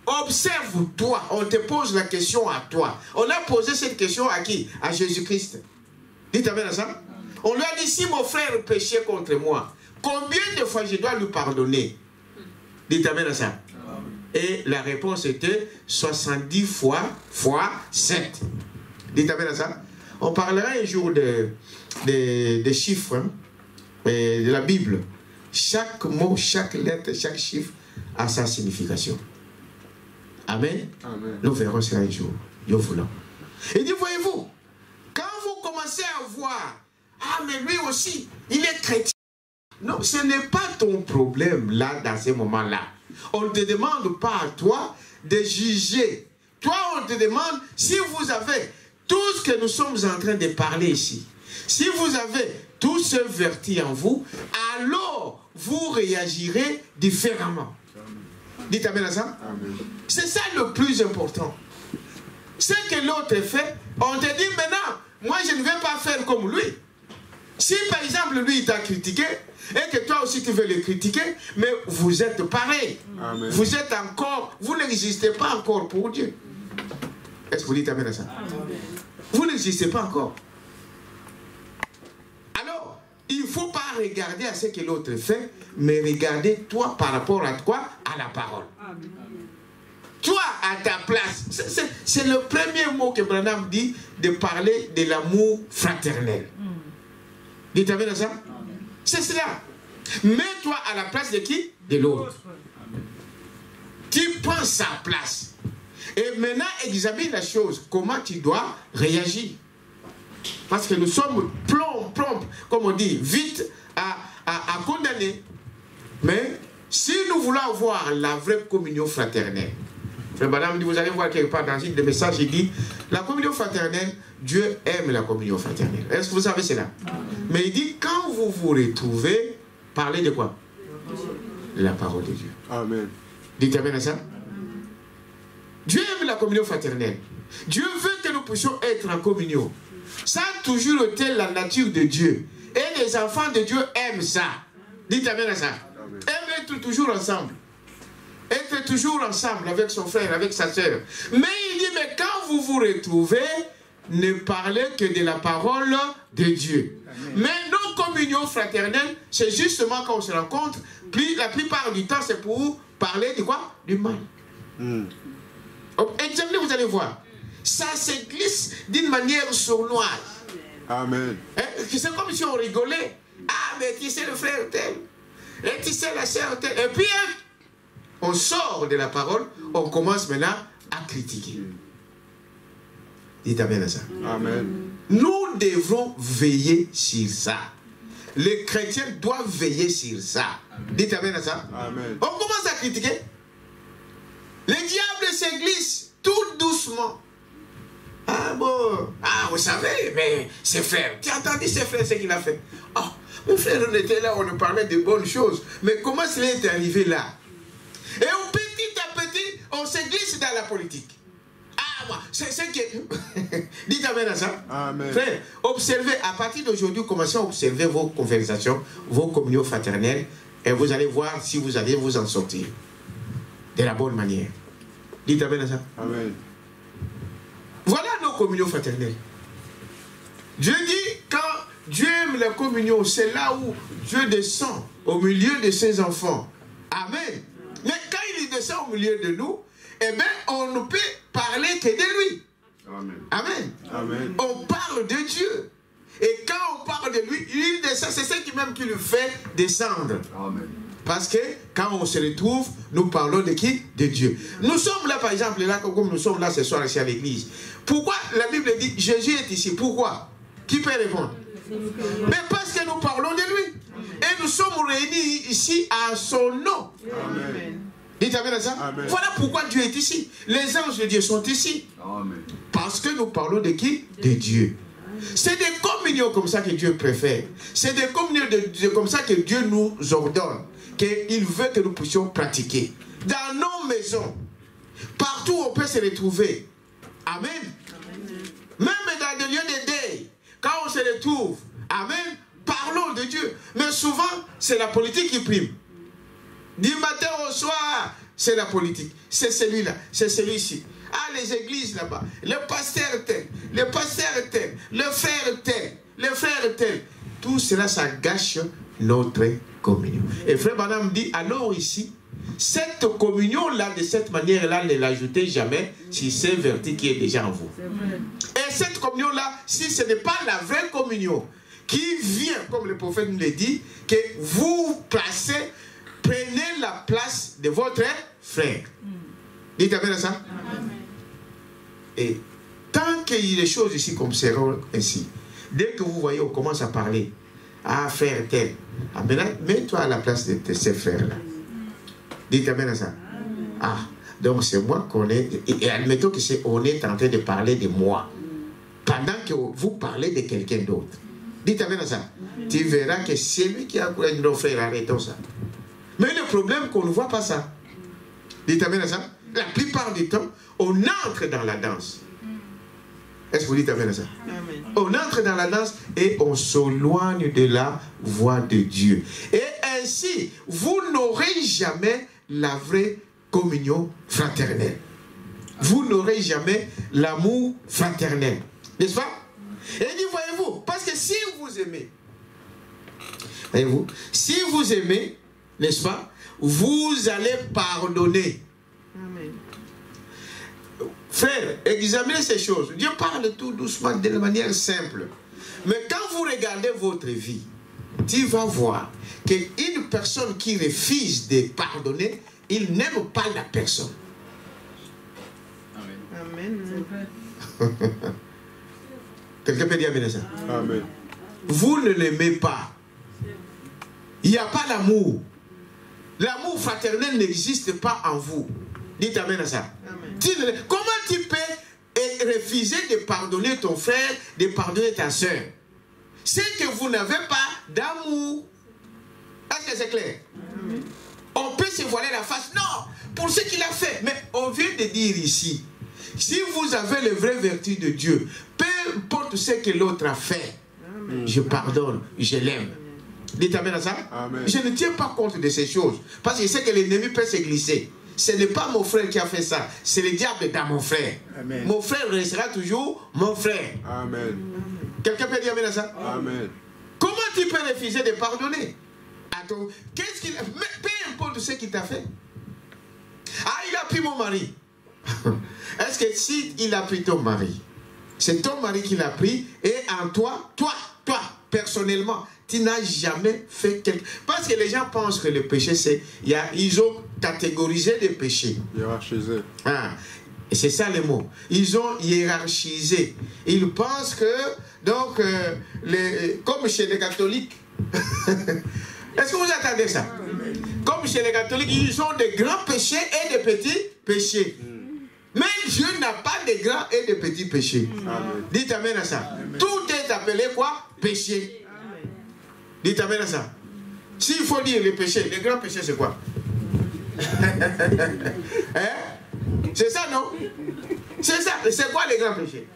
A: Observe-toi. On te pose la question à toi. On a posé cette question à qui? À Jésus-Christ. Dites amen à ça. On lui a dit, si mon frère péchait contre moi, combien de fois je dois lui pardonner? Dites amen à ça. Et la réponse était 70 fois 7. Dites amen à ça. On parlera un jour des chiffres, hein, de la Bible. Chaque mot, chaque lettre, chaque chiffre a sa signification. Amen. Amen. Nous verrons ça un jour. Dieu voulant. Et dit, voyez-vous, quand vous commencez à voir, mais lui aussi, il est chrétien. Non, ce n'est pas ton problème là, dans ces moments-là. On ne te demande pas à toi de juger. Toi, on te demande si vous avez tout ce que nous sommes en train de parler ici. Si vous avez tout ce vertu en vous, alors vous réagirez différemment. Dites amen à ça. C'est ça le plus important. Ce que l'autre fait, on te dit maintenant, moi je ne vais pas faire comme lui. Si par exemple lui il t'a critiqué, et que toi aussi tu veux le critiquer, mais vous êtes pareil. Amen. Vous êtes encore, vous n'existez pas encore pour Dieu. Est-ce que vous dites amen à ça? Amen. Vous n'existez pas encore. Alors, il ne faut pas regarder à ce que l'autre fait, mais regarder toi par rapport à quoi? À la parole. Amen. Toi, à ta place, c'est le premier mot que Branham dit, de parler de l'amour fraternel. Dites amen à ça? C'est cela. Mets-toi à la place de qui? De l'autre. Tu prends sa place. Et maintenant, examine la chose. Comment tu dois réagir? Parce que nous sommes prompts, comme on dit, vite à condamner. Mais si nous voulons avoir la vraie communion fraternelle, Madame dit, vous allez voir quelque part dans un des messages, il dit, la communion fraternelle, Dieu aime la communion fraternelle. Est-ce que vous savez cela? Mais il dit, quand vous vous retrouvez, parlez de quoi? De la parole de Dieu. Amen. Dites amen à ça. Dieu aime la communion fraternelle. Dieu veut que nous puissions être en communion. Ça a toujours été la nature de Dieu. Et les enfants de Dieu aiment ça. Dites amen à ça. Amen. Aiment être toujours ensemble. Être toujours ensemble avec son frère, avec sa soeur. Mais il dit, mais quand vous vous retrouvez, ne parlez que de la parole de Dieu. Amen. Mais nos communions fraternelles, c'est justement quand on se rencontre, la plupart du temps, c'est pour parler de quoi? Du mal. Examinez, vous allez voir. Ça se glisse d'une manière sournoise. Amen. C'est comme si on rigolait. Ah, mais tu sais le frère tel. Et tu sais la sœur telle. Et puis, on sort de la parole, on commence maintenant à critiquer. Dites amen à ça. Amen. Nous devons veiller sur ça. Les chrétiens doivent veiller sur ça. Amen. Dites amen à ça. Amen. On commence à critiquer. Les diables se glissent tout doucement. Ah bon, vous savez, mais c'est frère. Tu as entendu ses frères ce qu'il a fait? Oh, mon frère, on était là, on nous parlait de bonnes choses. Mais comment cela est arrivé là? Et petit à petit, on se glisse dans la politique. Moi, c'est que... Dites amen à ça. Amen. Frère, observez, à partir d'aujourd'hui, commencez à observer vos conversations, vos communions fraternelles, et vous allez voir si vous allez vous en sortir de la bonne manière. Dites amen à ça. Amen. Voilà nos communions fraternelles. Dieu dit, quand Dieu aime la communion, c'est là où Dieu descend au milieu de ses enfants. Amen. Mais quand il descend au milieu de nous, eh bien, on ne peut parler que de lui. Amen. Amen. Amen. On parle de Dieu. Et quand on parle part de lui, il descend. C'est ce qui même qui le fait descendre.
B: Amen.
A: Parce que quand on se retrouve, nous parlons de qui? De Dieu. Nous sommes là, par exemple, là, comme nous sommes là ce soir ici à l'église. Pourquoi la Bible dit Jésus est ici? Pourquoi? Qui peut répondre? Mais parce que nous parlons de lui. Et nous sommes réunis ici à son nom.
B: Amen.
A: Dites amen à ça?
B: Amen.
A: Voilà pourquoi Dieu est ici. Les anges de Dieu sont ici.
B: Amen.
A: Parce que nous parlons de qui? De Dieu. C'est des communions comme ça que Dieu préfère. C'est des communions comme ça que Dieu nous ordonne. Qu'il veut que nous puissions pratiquer. Dans nos maisons. Partout où on peut se retrouver. Amen. Même dans des lieux de deuil. Quand on se retrouve. Amen. Parlons de Dieu. Mais souvent, c'est la politique qui prime. Du matin au soir, c'est la politique. C'est celui-là, c'est celui-ci. Ah, les églises là-bas, le pasteur tel, le pasteur tel, le frère tel, le frère tel. Tout cela, ça gâche notre communion. Et frère Branham dit, alors ici, cette communion-là, de cette manière-là, ne l'ajoutez jamais si c'est vertu qui est déjà en vous. Et cette communion-là, si ce n'est pas la vraie communion, qui vient, comme le prophète nous l'a dit, que vous placez, prenez la place de votre frère. Dites amen à ça. Amen. Et tant qu'il y a des choses ici comme seront ainsi, dès que vous voyez, on commence à parler, ah frère tel, ah, maintenant, mets-toi à la place de ces frères-là. Dites amen à ça. Ah, donc c'est moi qu'on est, et admettons que on est en train de parler de moi, pendant que vous parlez de quelqu'un d'autre. Dites amen à ça. Tu verras que c'est lui qui a couru nos frères, arrêtons ça. Mais le problème, qu'on ne voit pas ça. Dites amen à ça. La plupart du temps, on entre dans la danse. Est-ce que vous dites amen à ça? Amen. On entre dans la danse et on s'éloigne de la voix de Dieu. Et ainsi, vous n'aurez jamais la vraie communion fraternelle. Vous n'aurez jamais l'amour fraternel. N'est-ce pas? Et il dit, voyez-vous, parce que si vous aimez, voyez-vous, si vous aimez, n'est-ce pas, vous allez pardonner. Amen. Frère, examinez ces choses. Dieu parle tout doucement, de manière simple. Mais quand vous regardez votre vie, tu vas voir qu'une personne qui refuse de pardonner, il n'aime pas la personne. Amen. Amen. Quelqu'un peut dire amen à ça? Amen. Vous ne l'aimez pas. Il n'y a pas l'amour. L'amour fraternel n'existe pas en vous. Dites amen à ça. Amen. Comment tu peux refuser de pardonner ton frère, de pardonner ta soeur? C'est que vous n'avez pas d'amour. Est-ce que c'est clair? Amen. On peut se voiler la face. Non, pour ce qu'il a fait. Mais on vient de dire ici, si vous avez les vraies vertus de Dieu, peu importe ce que l'autre a fait, amen, je pardonne, je l'aime. Dites amen à ça. Amen. Je ne tiens pas compte de ces choses. Parce que je sais que l'ennemi peut se glisser. Ce n'est pas mon frère qui a fait ça. C'est le diable dans mon frère. Amen. Mon frère restera toujours mon frère. Amen. Quelqu'un peut dire amen à ça? Amen. Comment tu peux refuser de pardonner? Attends, qu'est-ce qu'il a fait? Peu importe ce qu'il t'a fait. Ah, il a pris mon mari. Est-ce que si il a pris ton mari, c'est ton mari qui l'a pris, et en toi, personnellement, tu n'as jamais fait quelque... Parce que les gens pensent que le péché, c'est... Ils ont catégorisé les péchés.
B: Hiérarchisé.
A: Ah, et c'est ça le mot. Ils ont hiérarchisé. Ils pensent que, donc, comme chez les catholiques... Est-ce que vous attendez ça? Comme chez les catholiques, ils ont de grands péchés et de petits péchés. Mais Dieu n'a pas de grands et de petits péchés. Amen. Dites amen à ça. Amen. Tout est appelé quoi? Péché. Amen. Dites amen à ça. S'il faut dire les péchés, les grands péchés, c'est quoi? Hein? C'est ça, non? C'est ça. C'est quoi les grands péchés?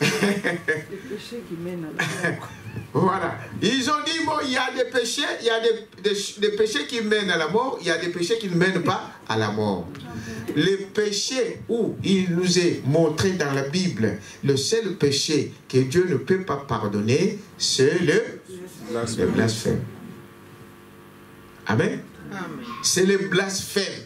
A: Les péchés qui mènent à la mort. Voilà. Ils ont dit, bon, il y a des péchés, il y a des péchés qui mènent à la mort, il y a des péchés qui ne mènent pas à la mort. Le péché où il nous est montré dans la Bible, le seul péché que Dieu ne peut pas pardonner, c'est le blasphème. Amen. C'est le blasphème.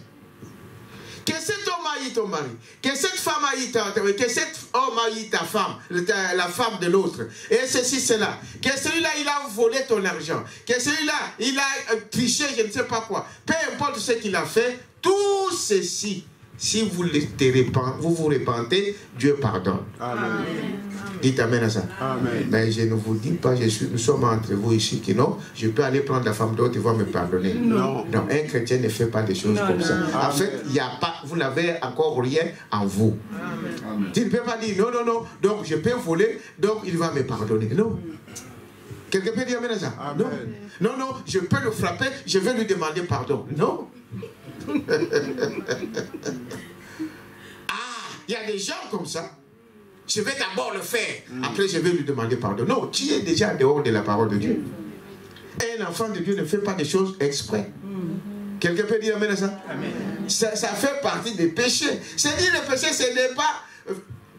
A: Que cet homme haït ton mari, que cette femme haït que cet homme haït ta femme, la femme de l'autre, et ceci, cela, que celui-là, il a volé ton argent, que celui-là, il a triché, je ne sais pas quoi, peu importe ce qu'il a fait, tout ceci, si vous vous repentez, Dieu pardonne. Amen. Dites Amen à ça. Amen. Mais je ne vous dis pas, nous sommes entre vous ici, que non, je peux aller prendre la femme d'autre et va me pardonner. Non. Non, un chrétien ne fait pas des choses comme ça. En fait, il y a pas, vous n'avez encore rien en vous. Amen. Tu ne peux pas dire non, non, non, donc je peux voler, donc il va me pardonner. Non. Quelqu'un peut dire Amen à ça? Amen. Non. Non, non, je peux le frapper, je vais lui demander pardon. Non. Ah, il y a des gens comme ça. Je vais d'abord le faire, après je vais lui demander pardon. Non, tu es déjà dehors de la parole de Dieu. Un enfant de Dieu ne fait pas des choses exprès. Quelqu'un peut dire Amen à ça? Amen. Ça fait partie des péchés. C'est-à-dire le péché, ce n'est pas...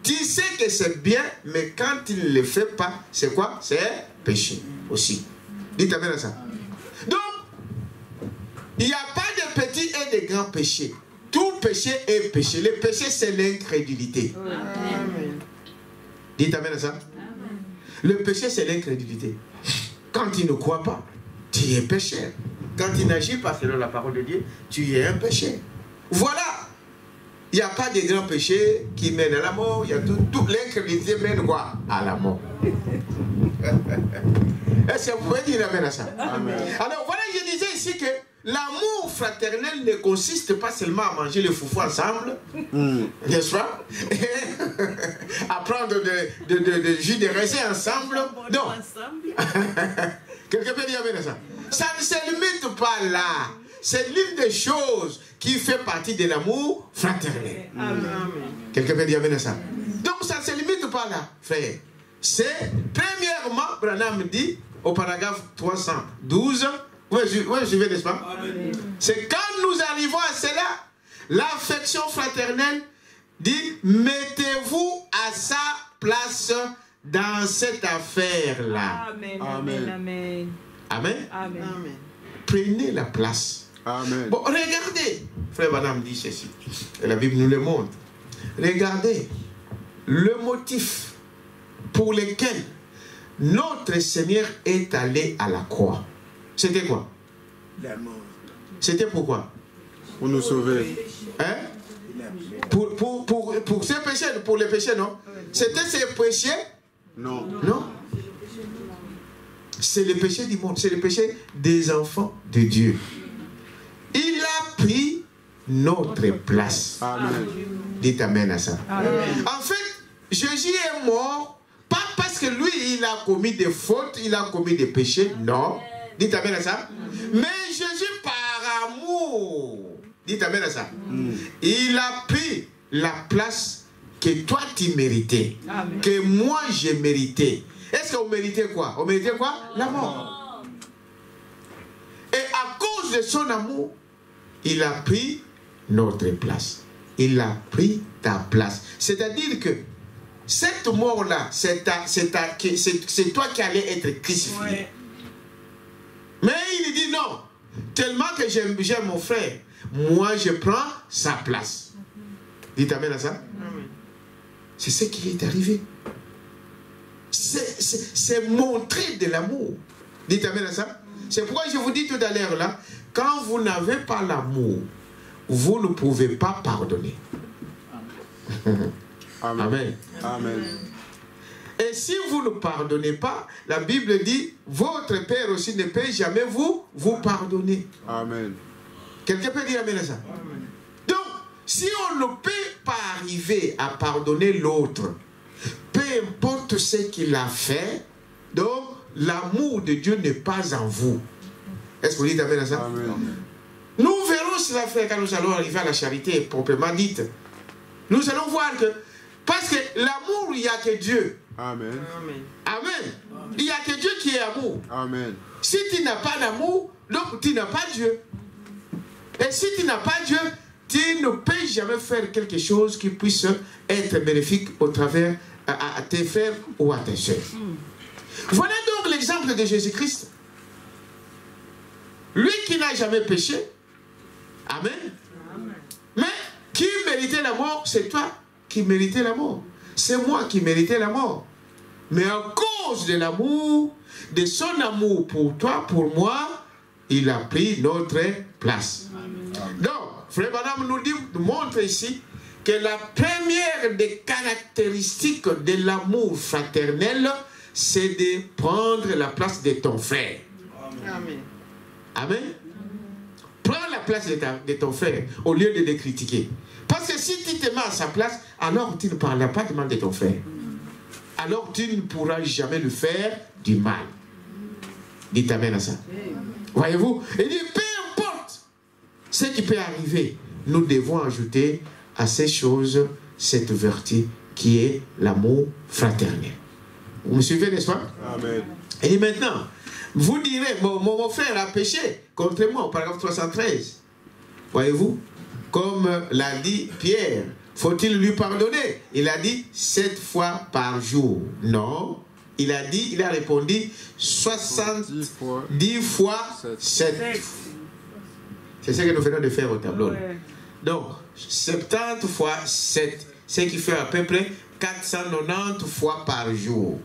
A: Tu sais que c'est bien, mais quand il ne le fait pas, c'est quoi? C'est péché aussi. Dites Amen à ça. Donc, il n'y a pas de petits et de grands péchés. Tout péché est péché. Le péché, c'est l'incrédulité. Amen. Dites Amen à ça. Amen. Le péché, c'est l'incrédulité. Quand il ne croit pas, tu es pécheur. Quand il n'agit pas selon la parole de Dieu, tu es un pécheur. Voilà. Il n'y a pas de grands péchés qui mènent à la mort. Il y a tout l'incrédulité mène quoi? À la mort. Est-ce que vous pouvez dire Amen à ça? Amen. Alors voilà, je disais ici que l'amour fraternel ne consiste pas seulement à manger le foufou ensemble, n'est-ce pas? À prendre de jus de raisin ensemble. Non. Quelqu'un peut dire Amen à ça? Ça ne se limite pas là. C'est l'une des choses qui fait partie de l'amour fraternel. Quelqu'un peut dire Amen à ça? Donc ça ne se limite pas là, frère. C'est, premièrement, Branham dit, au paragraphe 312, oui, je vais, n'est-ce pas? C'est quand nous arrivons à cela, l'affection fraternelle dit, mettez-vous à sa place dans cette affaire-là. Amen. Amen. Amen. Amen. Amen. Amen. Prenez la place. Amen. Bon, regardez, frère Branham dit ceci, et la Bible nous le montre. Regardez le motif pour lequel notre Seigneur est allé à la croix. C'était quoi? La mort. C'était pourquoi? Pour nous sauver. Hein? Pour ces péchés, pour les péchés, non? C'était ces péchés? Non. Non. C'est le péché du monde, c'est le péché des enfants de Dieu. Il a pris notre place. Amen. Dites Amen à ça. Amen. En fait, Jésus est mort, pas parce que lui, il a commis des fautes, il a commis des péchés, non. Dites Amen à ça. Mais Jésus, par amour, dites Amen à ça. Il a pris la place que toi, tu méritais. Amen. Que moi, j'ai mérité. Est-ce qu'on méritait quoi? On méritait quoi? La mort. Et à cause de son amour, il a pris notre place. Il a pris ta place. C'est-à-dire que cette mort-là, c'est toi qui allais être crucifié. Ouais. Mais il dit non. Tellement que j'aime mon frère, moi je prends sa place. Dites Amen à ça. C'est ce qui est arrivé. C'est montrer de l'amour. Dites Amen à ça. C'est pourquoi je vous dis tout à l'heure là, quand vous n'avez pas l'amour, vous ne pouvez pas pardonner. Amen. Amen. Amen. Et si vous ne pardonnez pas, la Bible dit, votre Père aussi ne peut jamais vous pardonner. Amen. Quelqu'un peut dire Amen à ça? Amen. Donc, si on ne peut pas arriver à pardonner l'autre, peu importe ce qu'il a fait, donc l'amour de Dieu n'est pas en vous. Est-ce que vous dites Amen à ça? Amen. Nous verrons cela, frère, quand nous allons arriver à la charité proprement dite. Nous allons voir que, parce que l'amour, il n'y a que Dieu. Amen. Amen. Il n'y a que Dieu qui est amour. Amen. Si tu n'as pas d'amour, donc tu n'as pas Dieu. Et si tu n'as pas Dieu, tu ne peux jamais faire quelque chose qui puisse être bénéfique au travers à tes frères ou à tes soeurs. Voilà donc l'exemple de Jésus-Christ. Lui qui n'a jamais péché. Amen. Amen. Mais qui méritait la mort, c'est toi qui méritais la mort. C'est moi qui méritais la mort. Mais à cause de l'amour, de son amour pour toi, pour moi, il a pris notre place. Donc, Frère Branham nous montre ici que la première des caractéristiques de l'amour fraternel, c'est de prendre la place de ton frère. Amen. Amen. Prends la place de ton frère au lieu de le critiquer. Parce que si tu te mets à sa place, alors tu ne parleras pas du mal de ton frère. Alors tu ne pourras jamais lui faire du mal. Dites amen à ça. Voyez-vous? Il dit, peu importe ce qui peut arriver, nous devons ajouter à ces choses cette vertu qui est l'amour fraternel. Vous me suivez, n'est-ce pas? Amen. Et maintenant, vous direz, mon frère a péché contre moi, au paragraphe 313. Voyez-vous? Comme l'a dit Pierre, faut-il lui pardonner? Il a dit 7 fois par jour. Non. Il a répondu 70 fois 7. C'est ce que nous venons de faire au tableau. Donc, 70 fois 7, ce qui fait à peu près 490 fois par jour.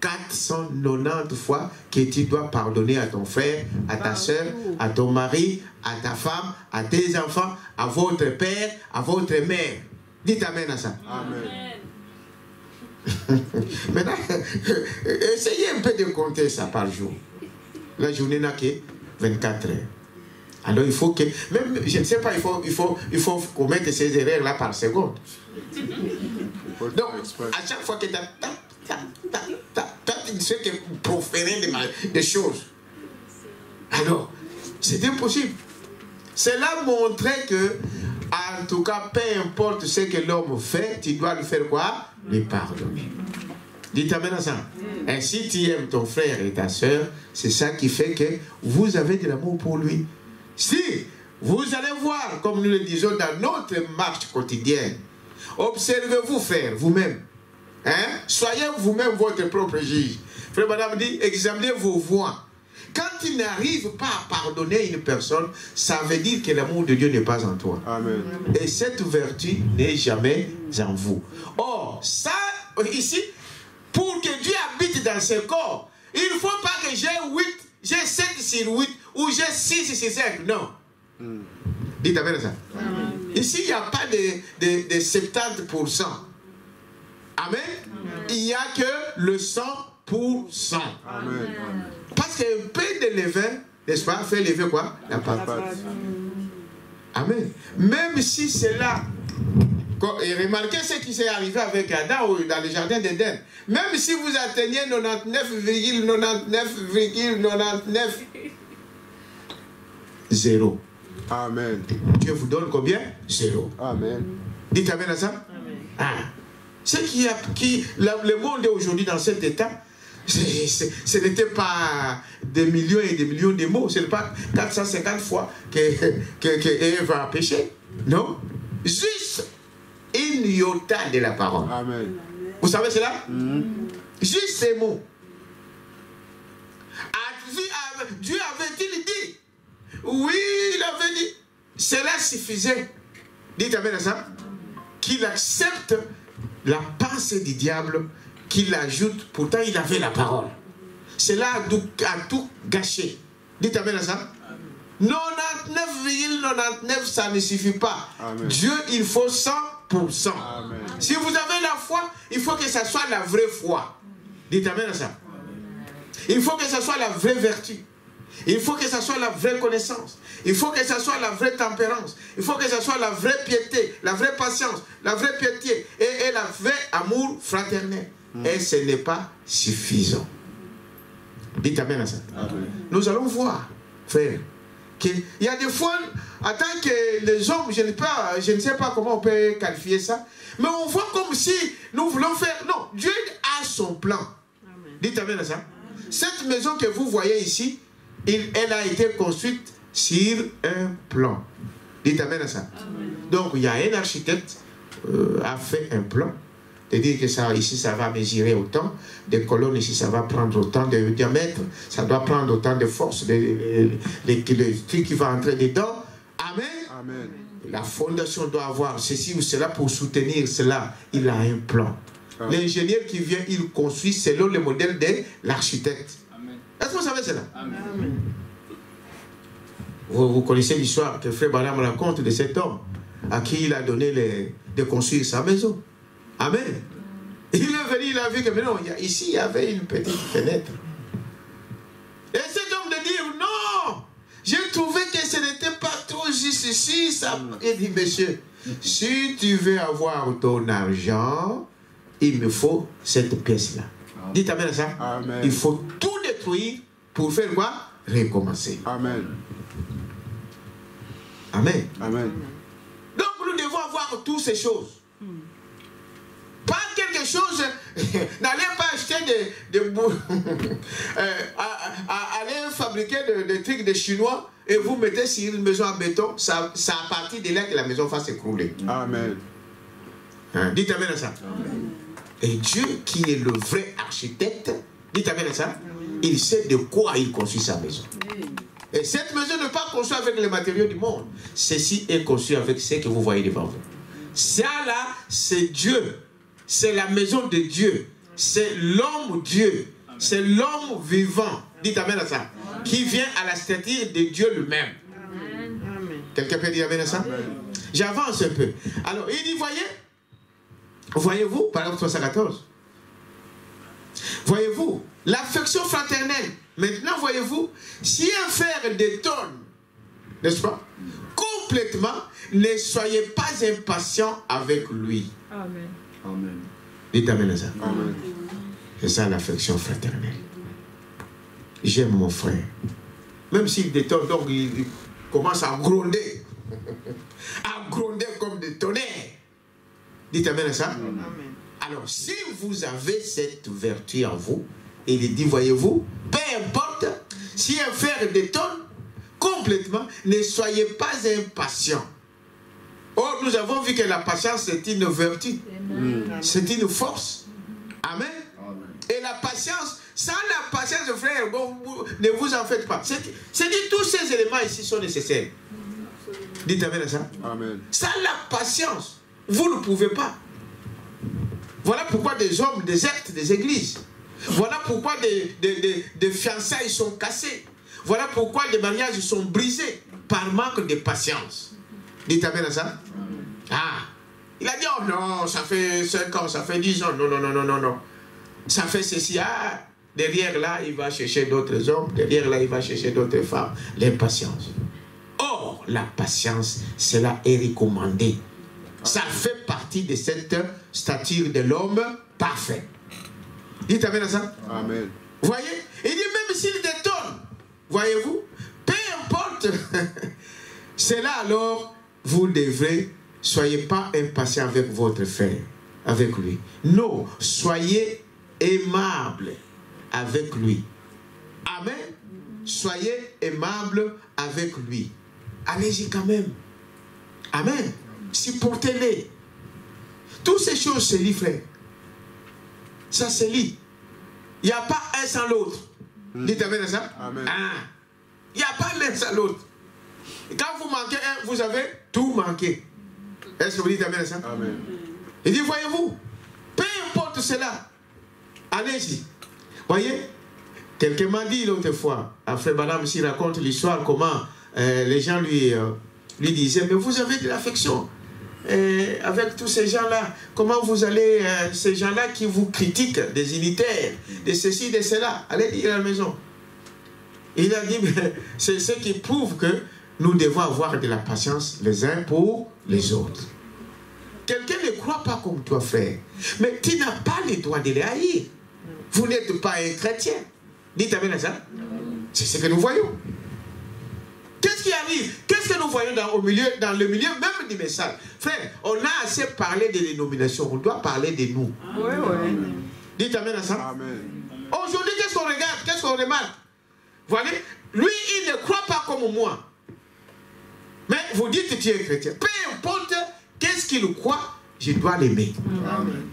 A: 490 fois que tu dois pardonner à ton frère, à ta soeur, à ton mari, à ta femme, à tes enfants, à votre père, à votre mère. Dites amen à ça. Amen. Maintenant, essayez un peu de compter ça par jour. La journée n'a que 24 heures. Alors il faut que, même, je ne sais pas, il faut commettre ces erreurs-là par seconde. Donc, à chaque fois que tu ne sais que proférer des choses. Alors, c'est impossible. Cela montrait que, en tout cas, peu importe ce que l'homme fait, tu dois lui faire quoi? Lui pardonner. Dites amen à ça. Et si tu aimes ton frère et ta soeur, c'est ça qui fait que vous avez de l'amour pour lui. Si vous allez voir, comme nous le disons dans notre marche quotidienne, observez-vous faire vous-même. Hein? Soyez vous-même votre propre juge. Frère Madame dit, examinez vos voies. Quand il n'arrive pas à pardonner une personne, ça veut dire que l'amour de Dieu n'est pas en toi. Amen. Et cette vertu n'est jamais en vous. Or, ça, ici, pour que Dieu habite dans ce corps, il ne faut pas que j'ai 7 sur 8 ou j'ai 6 sur 5. Non. Dites avec ça. Amen. Ici, il n'y a pas de 70%. Amen. Il n'y a que le 100%. Amen. Parce qu'un peu de levain, n'est-ce pas, fait lever quoi? La pâte. Amen. Même si c'est là, et remarquez ce qui s'est arrivé avec Adam dans le jardin d'Éden. Même si vous atteignez 99,99,99, 0. Amen. Dieu vous donne combien? 0. Amen. Dites amen à ça. Amen. Ah. Le monde aujourd'hui dans cet état, ce n'était pas des millions et des millions de mots. Ce n'est pas 450 fois que Ève a péché. Non. Juste une iota de la parole. Amen. Vous savez cela? Juste ces mots. Dieu avait-il dit? Oui, il avait dit. Cela suffisait. Dites amen à ça. Qu'il accepte la pensée du diable, qu'il ajoute. Pourtant, il avait la parole. Cela a tout gâché. Dites amen à ça. 99,99, ça ne suffit pas. Amen. Dieu, il faut 100%. Amen. Si vous avez la foi, il faut que ça soit la vraie foi. Dites amen à ça. Il faut que ça soit la vraie vertu. Il faut que ça soit la vraie connaissance. Il faut que ça soit la vraie tempérance. Il faut que ça soit la vraie piété, la vraie patience, la vraie piété et la vraie amour fraternel. Et ce n'est pas suffisant. Dites amen à ça. Amen. Nous allons voir, frère, qu'il y a des fois, en tant que les hommes, je ne sais pas comment on peut qualifier ça, mais on voit comme si nous voulons faire. Non, Dieu a son plan. Amen. Dites amen à ça. Amen. Cette maison que vous voyez ici, elle a été construite sur un plan. Dites amen à ça. Amen. Donc, il y a un architecte a fait un plan. C'est-à-dire que ça, ici, ça va mesurer autant. Des colonnes, ici, ça va prendre autant de diamètre. Ça doit prendre autant de force. Le truc qui va entrer dedans. Amen. Amen. la fondation doit avoir ceci ou cela pour soutenir cela. Il a un plan. L'ingénieur qui vient, il construit selon le modèle de l'architecte. Est-ce que vous savez cela? Amen. Vous connaissez l'histoire que Frère Branham raconte de cet homme à qui il a donné de construire sa maison. Amen. Il est venu, il a vu que maintenant, ici, il y avait une petite fenêtre. Et cet homme de dire, non, j'ai trouvé que ce n'était pas trop juste ici. Ça... Il dit, monsieur, si tu veux avoir ton argent, il me faut cette pièce-là. Dites amen à ça. Amen. Il faut tout détruire pour faire quoi? Recommencer. Amen. Amen. Amen. Donc nous devons avoir toutes ces choses. Pas quelque chose, n'allez pas acheter allez fabriquer des trucs de chinois et vous mettez sur une maison en béton, ça à partir de là que la maison va s'écrouler. Amen. Hein, dites amen à ça. Amen. Et Dieu qui est le vrai architecte, dites amen à ça, il sait de quoi il construit sa maison. Et cette maison n'est pas construite avec les matériaux du monde. Ceci est construit avec ce que vous voyez devant vous. Ça là, c'est Dieu. C'est la maison de Dieu. C'est l'homme Dieu. C'est l'homme vivant. Dites amen à ça. Amen. Qui vient à la stature de Dieu lui-même. Quelqu'un peut dire amen à ça? J'avance un peu. Alors, il dit, voyez-vous, par exemple 314. Voyez-vous, l'affection fraternelle. Maintenant, voyez-vous, si un frère détonne, n'est-ce pas? Complètement, ne soyez pas impatients avec lui. Amen. Amen. Dites amen à ça. Amen. C'est ça l'affection fraternelle. J'aime mon frère. Même s'il détonne, donc il commence à gronder. À gronder comme des tonnerres. Dites amen à ça. Amen. Alors, si vous avez cette vertu en vous, il dit, voyez-vous, peu importe, si un frère détonne complètement, ne soyez pas impatients. Or, nous avons vu que la patience, c'est une vertu. C'est une force. Amen. Et la patience, sans la patience, frère, bon, ne vous en faites pas. C'est dit, tous ces éléments ici sont nécessaires. Dites amen à ça. Amen. Sans la patience, vous ne pouvez pas. Voilà pourquoi des hommes désertent des églises. Voilà pourquoi des fiançailles sont cassées. Voilà pourquoi des mariages sont brisés par manque de patience. Dites amen à ça. Ah, il a dit, oh non, ça fait 5 ans, ça fait 10 ans. Non, non, non, non, non, non. Ça fait ceci. Ah, derrière là, il va chercher d'autres hommes. Derrière là, il va chercher d'autres femmes. L'impatience. Or, la patience, cela est recommandé. Ça fait partie de cette stature de l'homme parfait. Dites amen à ça. Amen. Voyez, il dit même s'il détonne, voyez-vous, peu importe, c'est là alors, vous devrez, soyez pas impatient avec votre frère, avec lui. Non, soyez aimable avec lui. Amen. Soyez aimable avec lui. Allez-y quand même. Amen. Supportez-les. Toutes ces choses se lient, frère. Ça se lit. Il n'y a pas un sans l'autre. Dites amen à ça. Amen. Ah. Il n'y a pas l'un sans l'autre. Quand vous manquez un, vous avez tout manqué. Est-ce que vous dites amen à ça? Amen. Il dit, voyez-vous, peu importe cela, allez-y. Voyez, quelqu'un m'a dit l'autre fois, Frère Branham s'il raconte l'histoire, comment les gens lui disaient, mais vous avez de l'affection. Avec tous ces gens-là, comment vous allez, ces gens-là qui vous critiquent, des unitaires, de ceci, de cela, allez dire à la maison. Il a dit, c'est ce qui prouve que nous devons avoir de la patience les uns pour les autres. Quelqu'un ne croit pas comme toi, frère, mais tu n'as pas le droit de les haïr. Vous n'êtes pas un chrétien. Dites amen à ça. C'est ce que nous voyons. Qu'est-ce qui arrive? Qu'est-ce que nous voyons dans le milieu même du message? Frère, on a assez parlé des dénominations. On doit parler de nous. Oui, oui. Dites amen à ça. Aujourd'hui, qu'est-ce qu'on regarde? Qu'est-ce qu'on remarque? Voyez, lui, il ne croit pas comme moi. Mais vous dites que tu es chrétien. Peu importe qu'est-ce qu'il croit, je dois l'aimer. Amen.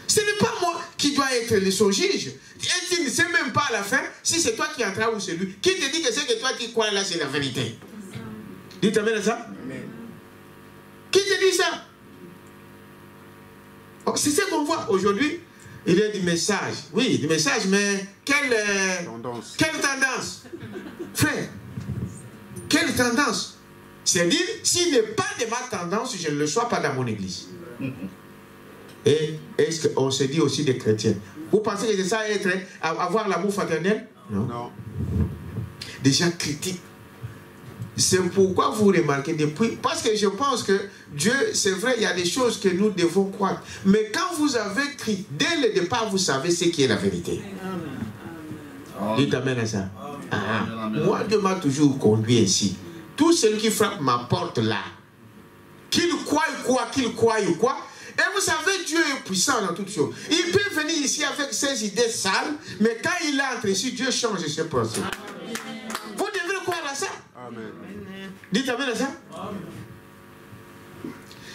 A: Ce n'est pas moi qui dois être son juge. Et tu ne sais même pas à la fin si c'est toi qui entra ou c'est lui. Qui te dit que c'est que toi qui crois là, c'est la vérité? Dites amen à ça. Amen. dit ça. C'est ce qu'on voit aujourd'hui. Il y a du message. Oui, du message, mais quelle tendance? Frère, quelle tendance? C'est-à-dire, s'il n'est pas de ma tendance, je ne le sois pas dans mon église. Et est-ce qu'on se dit aussi des chrétiens? Vous pensez que c'est ça, avoir l'amour fraternel? Non. Non. Des gens critiques. C'est pourquoi vous remarquez depuis, parce que je pense que Dieu, c'est vrai, il y a des choses que nous devons croire. Mais quand vous avez crié, dès le départ, vous savez ce qui est la vérité. Dites amen à ça. Moi, Dieu m'a toujours conduit ici. Tout celui qui frappe ma porte là, qu'il croie quoi, qu'il croie quoi. Et vous savez, Dieu est puissant dans toutes choses. Il peut venir ici avec ses idées sales, mais quand il entre ici, Dieu change ses pensées. Vous devez croire à ça. Amen. Dites amen à ça. Amen.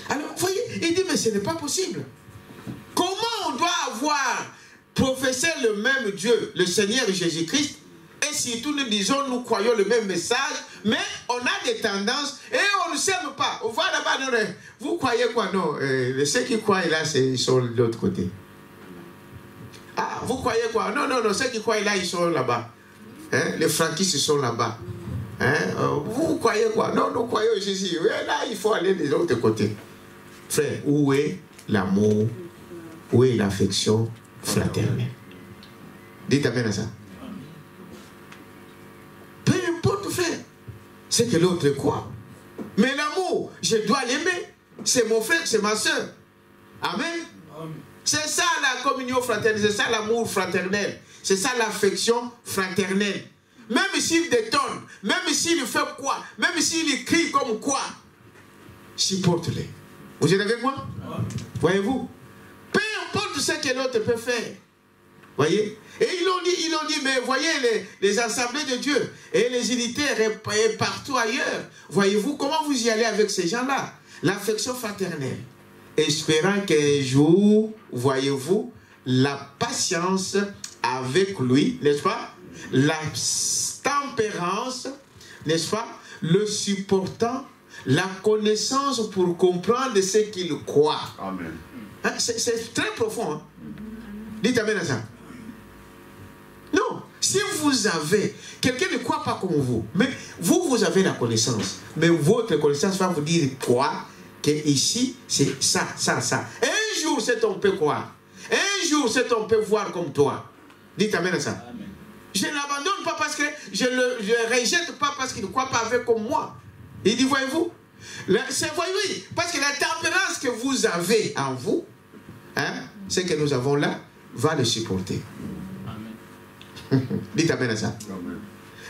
A: Alors, vous voyez, il dit, mais ce n'est pas possible. Comment on doit avoir professé le même Dieu, le Seigneur Jésus-Christ, et surtout nous disons, nous croyons le même message, mais on a des tendances et on ne s'aime pas. On voit là-bas, non, vous croyez quoi? Non, ceux qui croient là, ils sont de l'autre côté. Ah, vous croyez quoi? Non, non, non, ceux qui croient là, ils sont là-bas. Hein? Les franquistes sont là-bas. Hein? Vous croyez quoi? Non, nous croyons Jésus. Là, il faut aller de l'autre côté. Frère, où est l'amour? Où est l'affection fraternelle? Dites amen à ça. Peu importe, frère. C'est que l'autre croit. Mais l'amour, je dois l'aimer. C'est mon frère, c'est ma soeur. Amen. C'est ça la communion fraternelle, c'est ça l'amour fraternel. C'est ça l'affection fraternelle. Même s'il détonne, même s'il fait quoi, même s'il crie comme quoi, supporte-les. Vous êtes avec moi? Voyez-vous? Peu importe ce que l'autre peut faire. Voyez? Et ils l'ont dit, mais voyez les assemblées de Dieu et les unitaires et partout ailleurs. Voyez-vous comment vous y allez avec ces gens-là? L'affection fraternelle. Espérant qu'un jour, voyez-vous, la patience avec lui, n'est-ce pas? La tempérance, n'est-ce pas? Le supportant, la connaissance pour comprendre ce qu'il croit. Amen. Hein? C'est très profond. Hein? Dites amen à ça. Non, si vous avez, quelqu'un ne croit pas comme vous, mais vous avez la connaissance, mais votre connaissance va vous dire quoi? Que ici, c'est ça, ça, ça. Un jour, cet homme peut croire. Un jour, cet homme peut voir comme toi. Dites amen à ça. Amen. Je ne l'abandonne pas parce que je ne le rejette pas parce qu'il ne croit pas avec comme moi. Il dit, voyez-vous, voyez, parce que la tempérance que vous avez en vous, hein, ce que nous avons là, va le supporter. Dites amen à ça. Amen.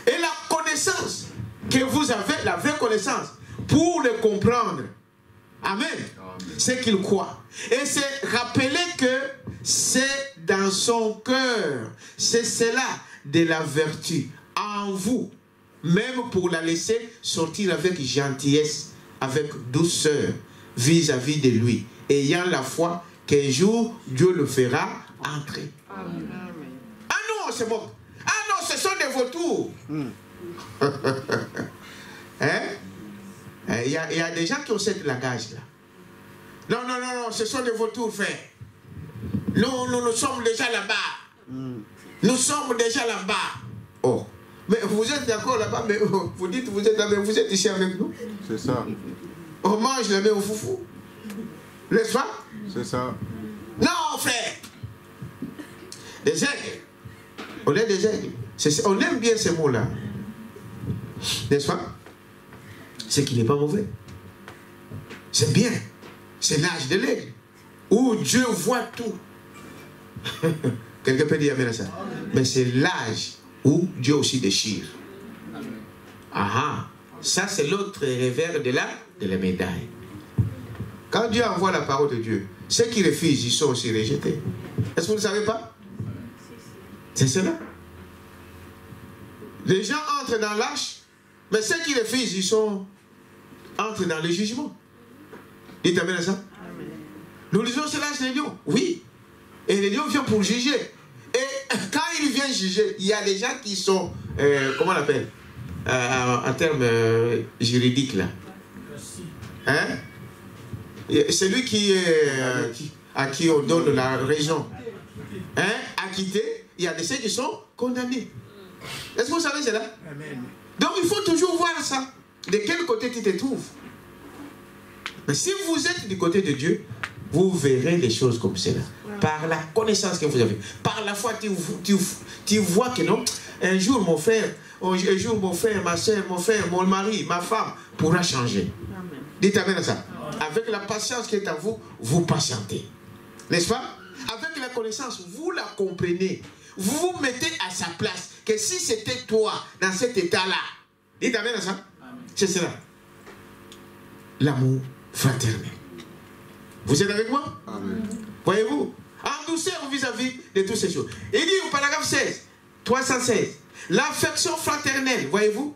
A: Et la connaissance que vous avez, la vraie connaissance, pour le comprendre, amen, c'est qu'il croit. Et c'est rappeler que c'est dans son cœur, c'est cela de la vertu en vous, même pour la laisser sortir avec gentillesse, avec douceur, vis-à-vis de lui, ayant la foi qu'un jour Dieu le fera entrer. Amen. Ah non, c'est bon. Ah non, ce sont des vautours. Hein? Il y a des gens qui ont cette langage là. Non, non, non, non, ce sont des vautours, frère. Nous sommes déjà là-bas. Nous sommes déjà là-bas. Oh. Mais vous êtes d'accord là-bas, mais vous dites vous êtes là, mais vous êtes ici avec nous. C'est ça. On mange la main au foufou. N'est-ce pas? C'est ça. Non, frère. Des aigles. On est des aigles. On aime bien ces mots-là. N'est-ce pas? C'est qu'il n'est pas mauvais. C'est bien. C'est l'âge de l'aigle. Où Dieu voit tout. Quelqu'un peut dire amen à ça. Amen. Mais c'est l'âge où Dieu aussi déchire. Amen. Ah, ça c'est l'autre revers de la médaille. Quand Dieu envoie la parole de Dieu, ceux qui refusent, ils sont aussi rejetés. Est-ce que vous ne savez pas? C'est cela. Les gens entrent dans l'âge, mais ceux qui refusent, ils entrent dans le jugement. Dites amen à ça. Amen. Nous disons c'est l'âge des lions. Oui. Et les lions viennent pour juger. Et quand ils viennent juger, il y a des gens qui sont, comment on appelle, en termes juridiques là. Hein? celui qui est, à qui on donne la région, hein, acquitté, il y a des ceux qui sont condamnés. Est-ce que vous savez cela? Amen. Donc il faut toujours voir ça. De quel côté tu te trouves? Mais si vous êtes du côté de Dieu, vous verrez les choses comme cela. Par la connaissance que vous avez. Par la foi, tu vois que non. Un jour, mon frère, ma soeur, mon frère, mon mari, ma femme pourra changer. Amen. Dites amen à ça. Avec la patience qui est en vous, vous patientez. N'est-ce pas? Avec la connaissance, vous la comprenez. Vous vous mettez à sa place. Que si c'était toi, dans cet état-là, dites amen à ça. C'est cela. L'amour fraternel. Vous êtes avec moi? Amen. Voyez-vous? En douceur vis-à-vis de toutes ces choses. Il dit au paragraphe 16, 316, l'affection fraternelle, voyez-vous?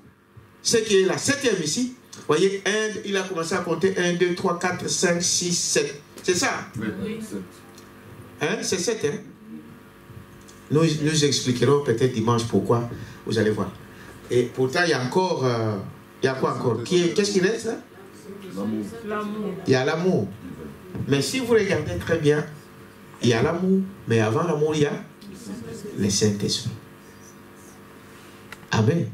A: Ce qui est la 7e ici. Voyez, il a commencé à compter 1, 2, 3, 4, 5, 6, 7. C'est ça? Oui. Hein? C'est 7, hein? Nous expliquerons peut-être dimanche pourquoi. Vous allez voir. Et pourtant, il y a encore... il y a quoi encore? Qu'est-ce qui reste là? L'amour. Il y a l'amour. Mais si vous regardez très bien, il y a l'amour. Mais avant l'amour, il y a le Saint-Esprit. Amen.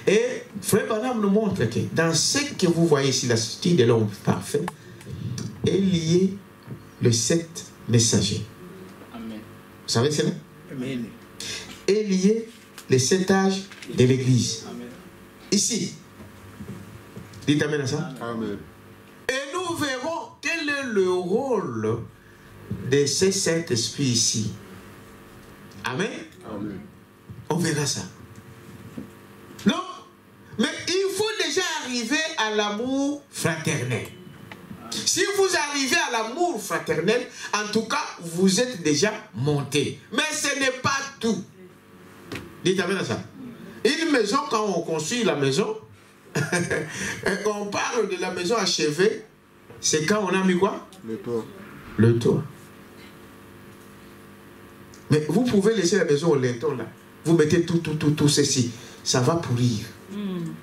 A: Et Frère Branham nous montre que dans ce que vous voyez ici, la style de l'homme parfait, est lié le 7 messagers. Amen. Vous savez cela? Amen. Est lié les 7 âges de l'Église. Ici. Dites amen à ça. Amen. Et nous verrons quel est le rôle de ce Saint-Esprit ici. Amen. Amen. On verra ça. Non? Mais il faut déjà arriver à l'amour fraternel. Si vous arrivez à l'amour fraternel, en tout cas, vous êtes déjà monté. Mais ce n'est pas tout. Dites amen à ça. Une maison, quand on construit la maison, on parle de la maison achevée, c'est quand on a mis quoi? Le toit. Le toit. Mais vous pouvez laisser la maison au linteau là. Vous mettez tout ceci. Ça va pourrir. Amen.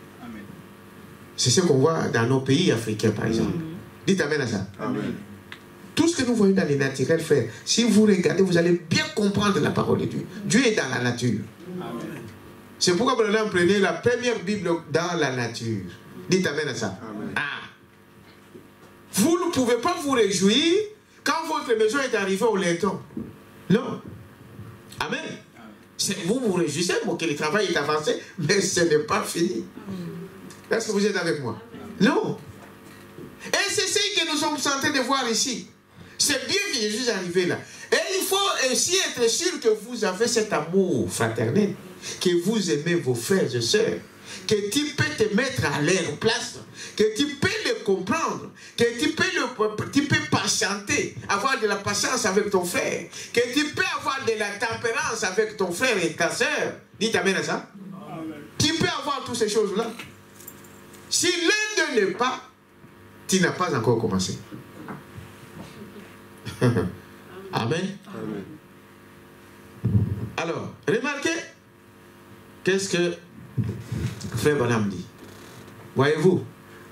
A: C'est ce qu'on voit dans nos pays africains par exemple. Dites amen à ça. Amen. Tout ce que nous voyons dans les naturels, frère, si vous regardez, vous allez bien comprendre la parole de Dieu. Dieu est dans la nature. Amen. C'est pourquoi vous prenez la première Bible dans la nature. Dites amen à ça. Amen. Ah. Vous ne pouvez pas vous réjouir quand votre maison est arrivée au linteau. Non. Amen. Vous vous réjouissez que le travail est avancé, mais ce n'est pas fini. Est-ce que vous êtes avec moi? Non. Et c'est ce que nous sommes en train de voir ici. C'est bien que Jésus est arrivé là. Et il faut aussi être sûr que vous avez cet amour fraternel, que vous aimez vos frères et sœurs, que tu peux te mettre à leur place, que tu peux les comprendre, que tu peux patienter, avoir de la patience avec ton frère, que tu peux avoir de la tempérance avec ton frère et ta sœur. Dites amen à ça. Amen. Tu peux avoir toutes ces choses-là. Si l'un d'eux n'est pas, tu n'as pas encore commencé. Amen. Amen. Alors, remarquez, qu'est-ce que Frère Branham dit? Voyez-vous?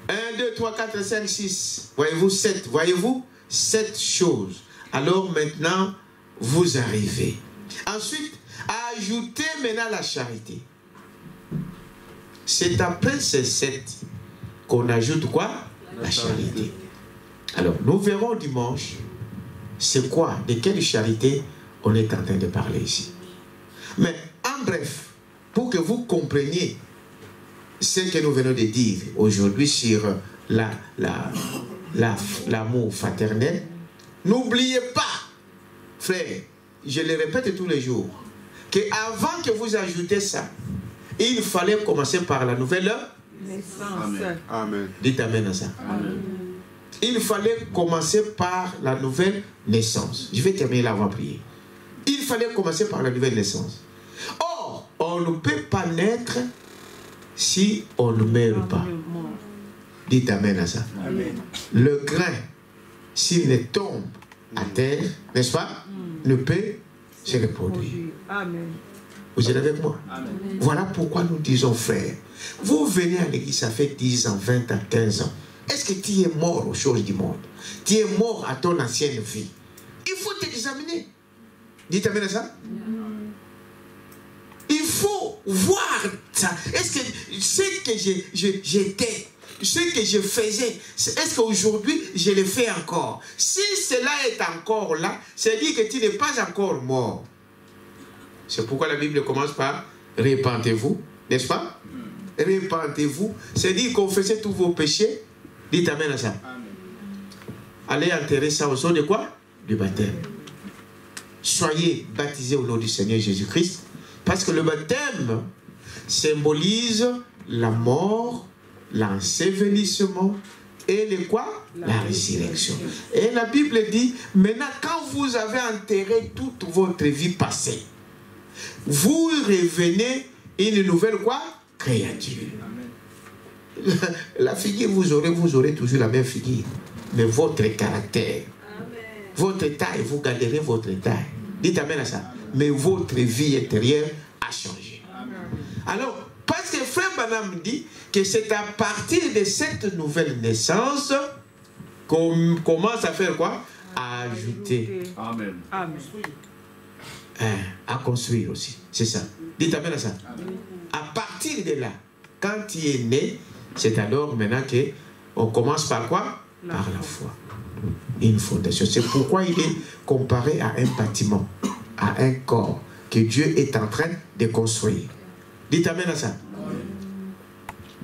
A: 1, 2, 3, 4, 5, 6. Voyez-vous? 7. Voyez-vous? 7 choses. Alors maintenant, vous arrivez. Ensuite, ajoutez maintenant la charité. C'est après ces 7 qu'on ajoute quoi? La charité. Alors, nous verrons dimanche, c'est quoi? De quelle charité on est en train de parler ici. Mais, en bref, pour que vous compreniez ce que nous venons de dire aujourd'hui sur l'amour fraternel, n'oubliez pas, frère, je le répète tous les jours, qu'avant que vous ajoutez ça, il fallait commencer par la nouvelle naissance. Amen. Amen. Dites amen à ça. Amen. Il fallait commencer par la nouvelle naissance. Je vais terminer là avant de prier. Il fallait commencer par la nouvelle naissance. Or, on ne peut pas naître si on ne meurt pas. Dites amen à ça. Amen. Le grain, s'il ne tombe à terre, n'est-ce pas, ne peut se reproduire. Amen. Vous êtes avec moi? Amen. Voilà pourquoi nous disons, frère, vous venez à l'église, ça fait 10 ans, 20 ans, 15 ans. Est-ce que tu es mort aux choses du monde? Tu es mort à ton ancienne vie. Il faut t'examiner. Dites amen à ça. Il faut voir ça. Est-ce que ce que j'étais, ce que je faisais, est-ce qu'aujourd'hui je le fais encore? Si cela est encore là, c'est dire que tu n'es pas encore mort. C'est pourquoi la Bible commence par répentez-vous, n'est-ce pas? Répentez-vous, c'est dire confessez tous vos péchés. Dites amen à ça. Allez enterrer ça au son de quoi? Du baptême. Soyez baptisés au nom du Seigneur Jésus-Christ, parce que le baptême symbolise la mort, l'ensevelissement et le quoi? La résurrection. Et la Bible dit, maintenant quand vous avez enterré toute votre vie passée, vous revenez une nouvelle quoi? Créature. La figure, vous aurez toujours la même figure, mais votre caractère, votre taille, vous garderez votre taille. Dites amen à ça. Mais votre vie intérieure a changé. Alors, parce que Frère Branham dit que c'est à partir de cette nouvelle naissance qu'on commence à faire quoi? À ajouter. Amen. À construire aussi. C'est ça. Dites amen à ça. À partir de là, quand tu es né, c'est alors maintenant qu'on commence par quoi? Par la foi. Une fondation. C'est pourquoi il est comparé à un bâtiment, à un corps que Dieu est en train de construire. Dites amen à ça.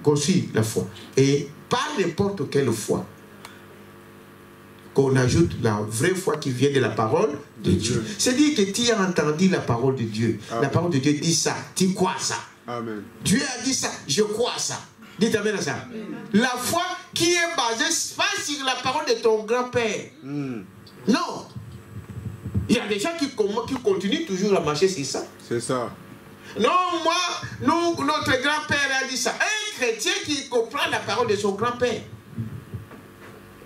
A: Construire la foi. Et pas n'importe quelle foi. Qu'on ajoute la vraie foi qui vient de la parole de Dieu. C'est-à-dire que tu as entendu la parole de Dieu. Amen. La parole de Dieu dit ça. Tu crois ça. Amen. Dieu a dit ça. Je crois ça. Dites amen à ça. Amen. La foi qui est basée pas sur la parole de ton grand-père. Non. Il y a des gens qui continuent toujours à marcher sur ça. C'est ça. Non, notre grand-père a dit ça. Un chrétien qui comprend la parole de son grand-père.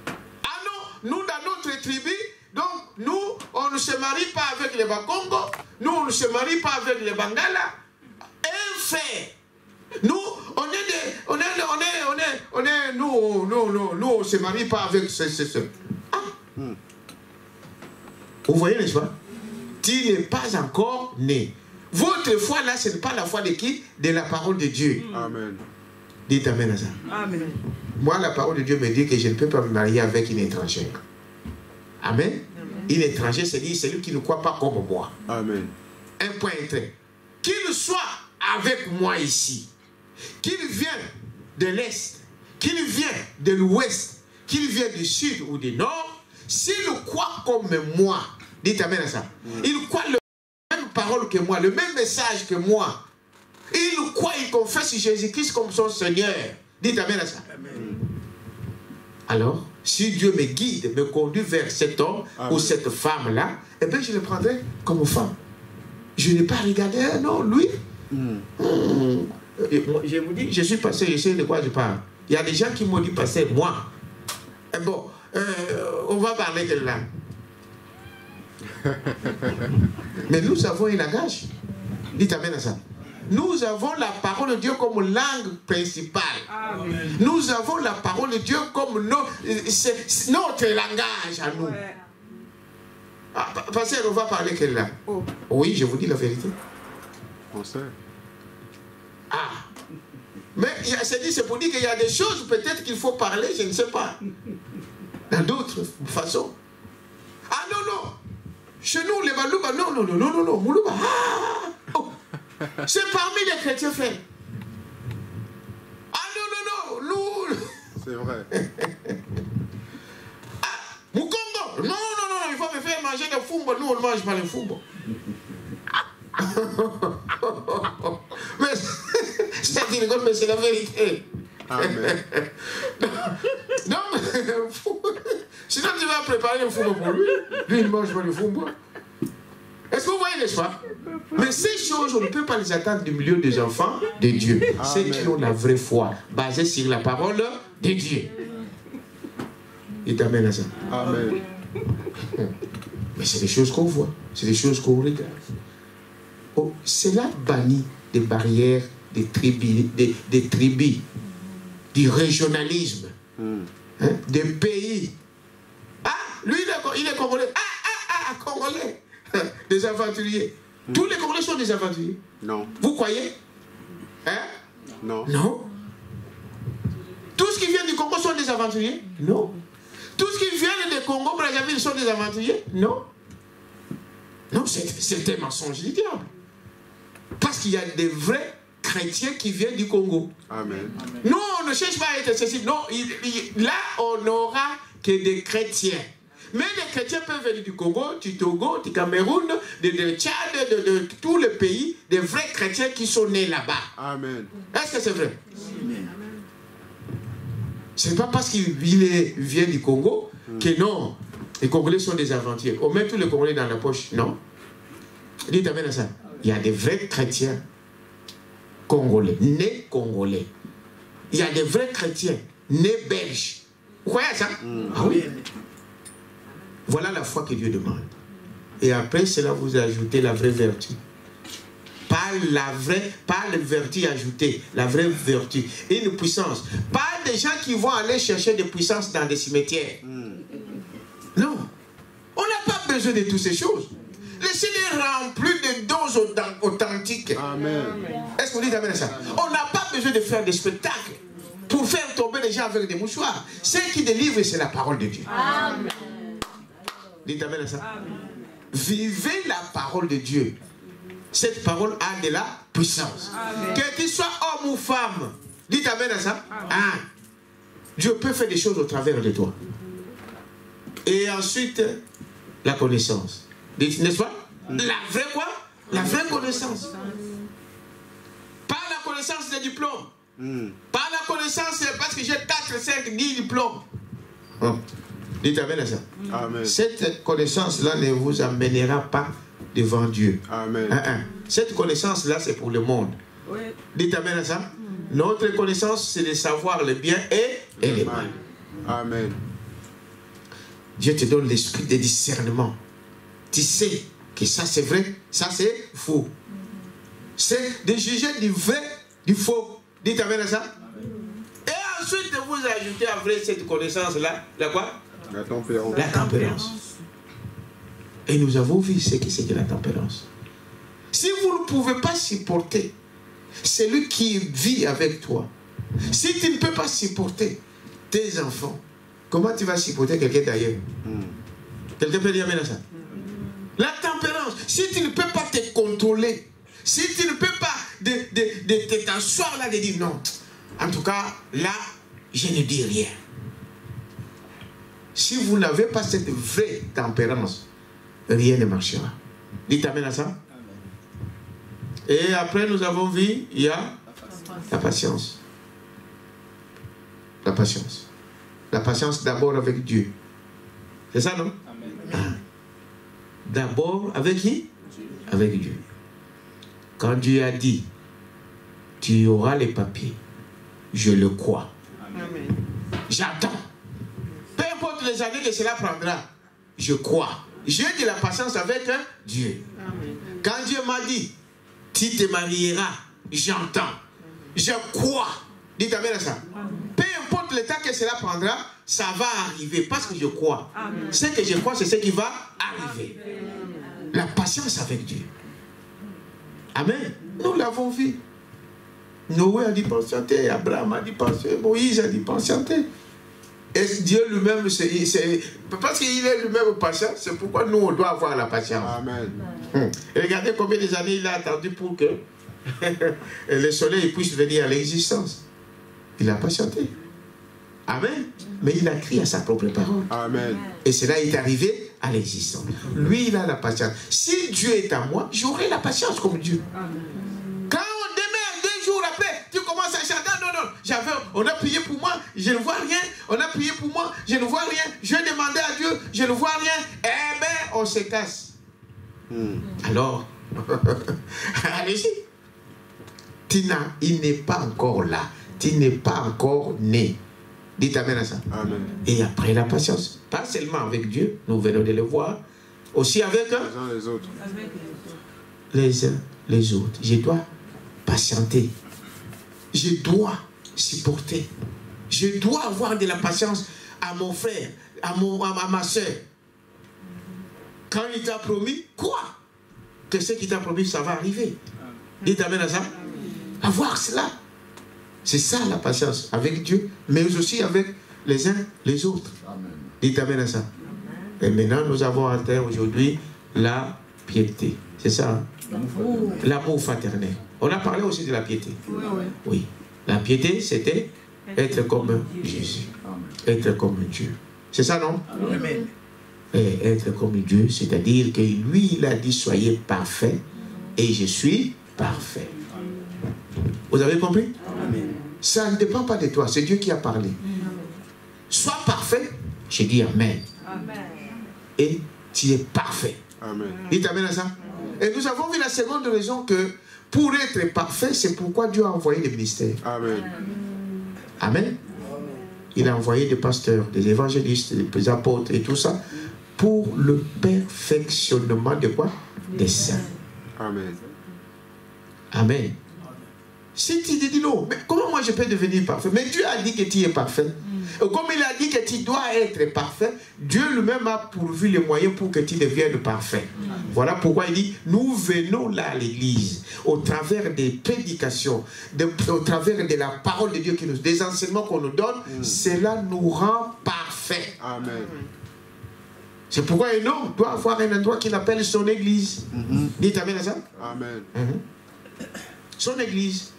A: Ah non, nous dans notre tribu, donc nous, on ne se marie pas avec les Bakongo, nous, on ne se marie pas avec les Bangala. Un fait. Nous, nous, on ne se marie pas avec ce. Ah. Vous voyez, n'est-ce pas? Tu n'es pas encore né. Votre foi là, ce n'est pas la foi de qui? De la parole de Dieu. Amen. Dites amen à ça. Amen. Moi, la parole de Dieu me dit que je ne peux pas me marier avec une étrangère. Amen. Amen. Une étrangère, c'est dire celui qui ne croit pas comme moi. Amen. Un point trait. Qu'il soit avec moi ici, qu'il vienne de l'Est, qu'il vienne de l'Ouest, qu'il vienne du Sud ou du Nord, s'il croit comme moi, dites amen à ça. Il croit le même parole que moi, le même message que moi. Il croit, il confesse Jésus-Christ comme son Seigneur. Dites amen à ça. Amen. Alors, si Dieu me guide, me conduit vers cet homme ou cette femme-là, eh bien, je le prendrai comme femme. Je n'ai pas regardé, non, lui. Je vous dis, je suis passé, je sais de quoi je parle. Il y a des gens qui m'ont dit passer, moi. Eh bon, on va parler de là. Mais nous avons un langage. Dites amen à ça. Nous avons la parole de Dieu comme langue principale. Amen. Nous avons la parole de Dieu comme notre langage à nous. Ouais. Ah, pasteur, on va parler quelle langue? Oui, je vous dis la vérité. Français. Ah. Mais c'est pour dire qu'il y a des choses peut-être qu'il faut parler, je ne sais pas. Dans d'autres façons. Ah non, non. Chez nous, les Balouba, non. Moulouba. Ah. Oh. C'est parmi les chrétiens frères. Ah non, nous. C'est vrai. Ah, Mukongo. Non, il faut me faire manger des fumbo. Nous, on ne mange pas les fumbo. Mais c'est qui rigole, mais c'est la vérité. Amen. Non, mais sinon tu vas préparer le fumbo pour lui. Lui, il ne mange pas le fumbo. Est-ce que vous voyez, n'est-ce pas? Mais ces choses, on ne peut pas les attendre du milieu des enfants de Dieu. Ceux qui ont la vraie foi, basée sur la parole de Dieu. Il t'amène à ça. Amen. Mais c'est des choses qu'on voit, c'est des choses qu'on regarde. Oh, cela bannit des barrières, des tribus, du régionalisme. hein, des pays. Ah, lui, il est Congolais. Congolais. Des aventuriers. Tous les Congolais sont des aventuriers.
B: Non.
A: Vous croyez? Hein?
B: Non.
A: Non. Tous ce qui viennent du Congo sont des aventuriers? Non. Tous ce qui viennent du Congo, Brazzaville, sont des aventuriers? Non. Non, c'est un mensonge du diable. Parce qu'il y a des vrais chrétiens qui viennent du Congo.
B: Amen.
A: Non, on ne cherche pas à être ceci. Non, là, on n'aura que des chrétiens. Mais les chrétiens peuvent venir du Congo, du Togo, du Cameroun, de Tchad, de tous les pays, des vrais chrétiens qui sont nés là-bas.
B: Amen.
A: Est-ce que c'est vrai? Ce n'est pas parce qu'il vient du Congo que non, les Congolais sont des aventuriers. On met tous les Congolais dans la poche. Non. Dites amen à ça. Il y a des vrais chrétiens congolais, nés congolais. Il y a des vrais chrétiens nés belges. Vous croyez à ça? Ah oui. Voilà la foi que Dieu demande. Et après cela, vous ajoutez la vraie vertu. Pas le vertu ajouté, la vraie vertu. Une puissance. Pas des gens qui vont aller chercher des puissances dans des cimetières. Non. On n'a pas besoin de toutes ces choses. Laissez-les remplir de doses authentiques.
B: Amen.
A: Est-ce que vous dites amen à ça? On n'a pas besoin de faire des spectacles pour faire tomber les gens avec des mouchoirs. Ce qui délivre, c'est la parole de Dieu. Amen. Dites amen à ça. Amen. Vivez la parole de Dieu. Cette parole a de la puissance. Amen. Que tu sois homme ou femme, dites amen à ça. Ah, Dieu peut faire des choses au travers de toi. Et ensuite, la connaissance. N'est-ce pas? La vraie quoi? La vraie connaissance. Pas la connaissance des diplômes. Pas la connaissance parce que j'ai 4, 5, 10 diplômes. Dites amen à ça. Amen. Cette connaissance-là ne vous amènera pas devant Dieu. Amen. Cette connaissance-là, c'est pour le monde. Oui. Dites amen à ça. Notre connaissance, c'est de savoir le bien et le mal. Amen. Dieu te donne l'esprit de discernement. Tu sais que ça c'est vrai, ça c'est faux. C'est de juger du vrai, du faux. Dites amen à ça. Et ensuite, vous ajoutez après cette connaissance-là, la quoi? La tempérance. La tempérance. Et nous avons vu ce que c'est que la tempérance. Si vous ne pouvez pas supporter celui qui vit avec toi, si tu ne peux pas supporter tes enfants, comment tu vas supporter quelqu'un d'ailleurs? Quelqu'un peut dire amen à ça? La tempérance. Si tu ne peux pas te contrôler, si tu ne peux pas de t'asseoir là, de dire non. En tout cas, là, je ne dis rien. Si vous n'avez pas cette vraie tempérance, rien ne marchera. Dites amen à ça. Et après, nous avons vu, il y a la patience. La patience. La patience d'abord avec Dieu. C'est ça, non? Amen. D'abord avec qui? Avec Dieu. Quand Dieu a dit, tu auras les papiers, je le crois. J'attends. Peu importe les années que cela prendra, je crois. J'ai de la patience avec Dieu. Amen. Quand Dieu m'a dit, tu te marieras, j'entends. Je crois. Dites amen à ça. Amen. Peu importe le temps que cela prendra, ça va arriver parce que je crois. Amen. Ce que je crois, c'est ce qui va arriver. Amen. La patience avec Dieu. Amen. Nous l'avons vu. Noé a dit patienter, Abraham a dit patienter, Moïse a dit patienter. Et Dieu lui-même, parce qu'il est lui-même patient, c'est pourquoi nous, on doit avoir la patience. Amen. Et regardez combien d'années il a attendu pour que le soleil puisse venir à l'existence. Il a patienté. Amen. Mais il a crié à sa propre parole. Amen. Et cela est arrivé à l'existence. Lui, il a la patience. Si Dieu est à moi, j'aurai la patience comme Dieu. Amen. Quand demain, 2 jours après, tu commences à chanter, non, on a prié pour moi, je ne vois rien. On a prié pour moi, je ne vois rien. Je demandais à Dieu, je ne vois rien. Eh bien, on se casse. Alors, allez-y. Il n'est pas encore là. Tu n'es pas encore né. Dites amen à ça. Amen. Et après la patience, pas seulement avec Dieu, nous venons de le voir, aussi avec les uns les autres. Les uns les autres. Je dois patienter. Je dois supporter. Je dois avoir de la patience à mon frère, à ma soeur. Quand il t'a promis, quoi? Que ce qu'il t'a promis, ça va arriver. Dites amen à ça. Avoir cela. C'est ça la patience avec Dieu, mais aussi avec les uns les autres. Dites amen à ça. Et maintenant, nous avons atteint aujourd'hui la piété. C'est ça, hein? L'amour fraternel. On a parlé aussi de la piété. Oui. La piété, c'était être comme Jésus. Être comme Dieu. C'est ça, non? Amen. Et être comme Dieu, c'est-à-dire que lui, il a dit, soyez parfaits, et je suis parfait. Vous avez compris? Amen. Ça ne dépend pas de toi, c'est Dieu qui a parlé. Sois parfait, j'ai dit Amen. Amen. Et tu es parfait. Amen. Dites Amen à ça. Et nous avons vu la seconde raison que pour être parfait, c'est pourquoi Dieu a envoyé des ministères. Amen. Amen. Il a envoyé des pasteurs, des évangélistes, des apôtres et tout ça pour le perfectionnement de quoi? Des saints. Amen. Amen. Si tu te dis non, mais comment moi je peux devenir parfait? Mais Dieu a dit que tu es parfait. Et comme il a dit que tu dois être parfait, Dieu lui-même a pourvu les moyens pour que tu deviennes parfait. Voilà pourquoi il dit, nous venons là à l'église, au travers des prédications, au travers de la parole de Dieu, des enseignements qu'on nous donne, cela nous rend parfaits. Amen. C'est pourquoi un homme doit avoir un endroit qu'il appelle son église. Dites amen à ça. Amen. Son église.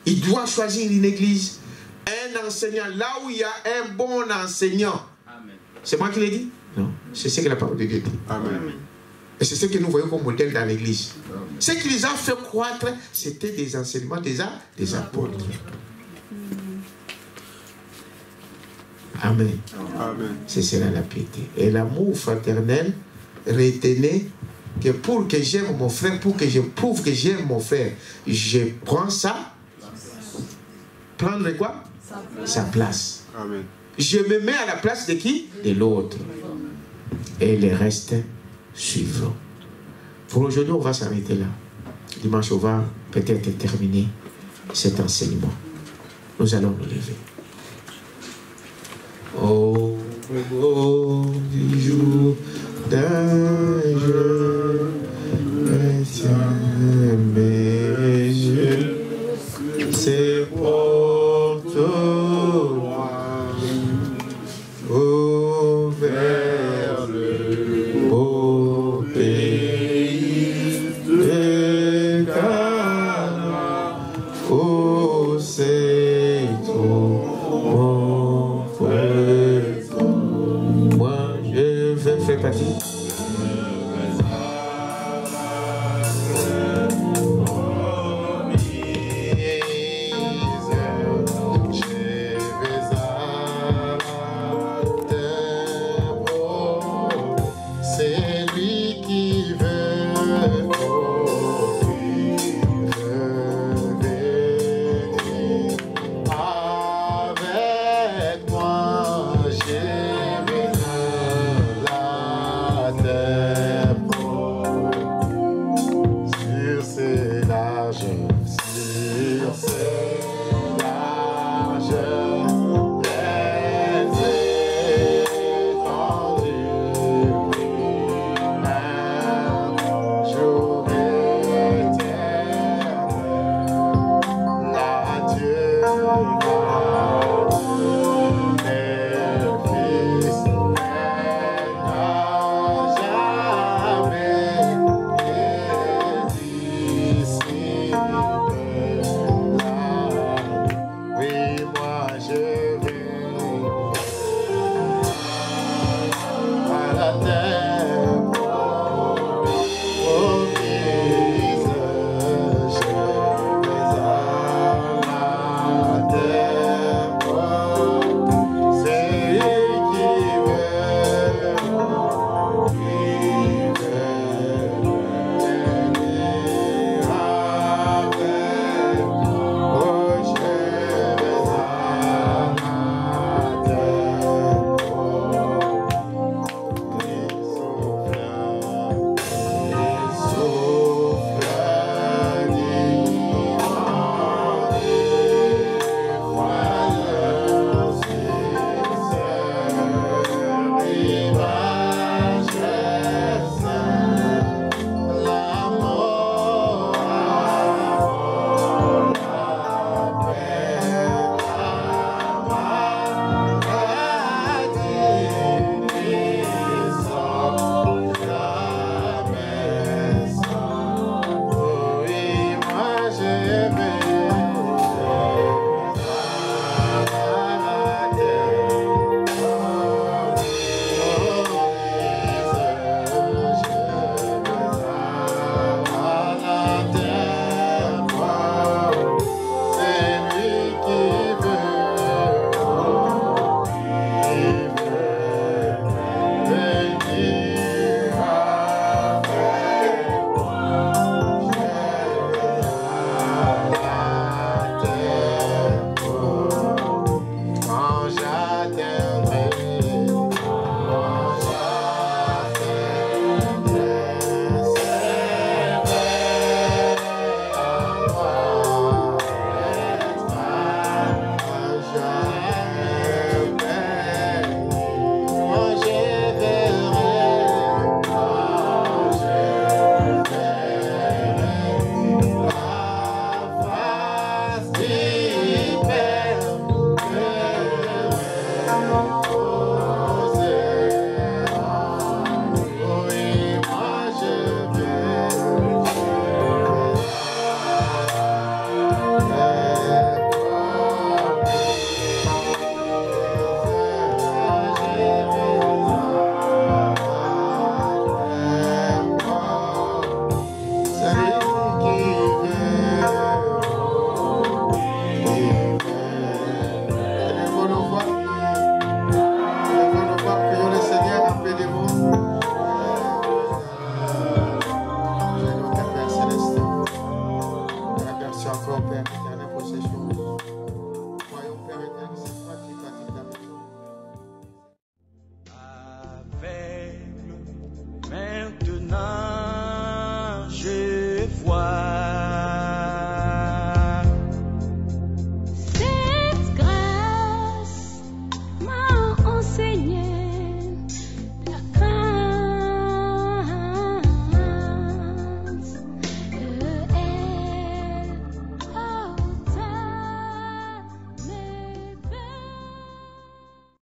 A: Il doit choisir une église. Un enseignant. Là où il y a un bon enseignant. C'est moi qui l'ai dit? Non. C'est ce que la parole de Dieu dit. Amen. Et c'est ce que nous voyons comme modèle dans l'église. Ce qui les a fait croître, c'était des enseignements des apôtres. Amen. Amen. C'est cela la piété. Et l'amour fraternel, retenez que pour que j'aime mon frère, pour que je prouve que j'aime mon frère, je prends ça. Prendre quoi? Sa place. Amen. Je me mets à la place de qui? De l'autre. Et les restes suivront. Pour aujourd'hui, on va s'arrêter là. Dimanche, on va peut-être terminer cet enseignement. Nous allons nous lever. Oh, beau jour d'un jour, mes yeux, c'est pour toi, oh, vers le beau pays de Canaan, oh, c'est trop bon. Moi, je vais faire partie. C'est lui qui veut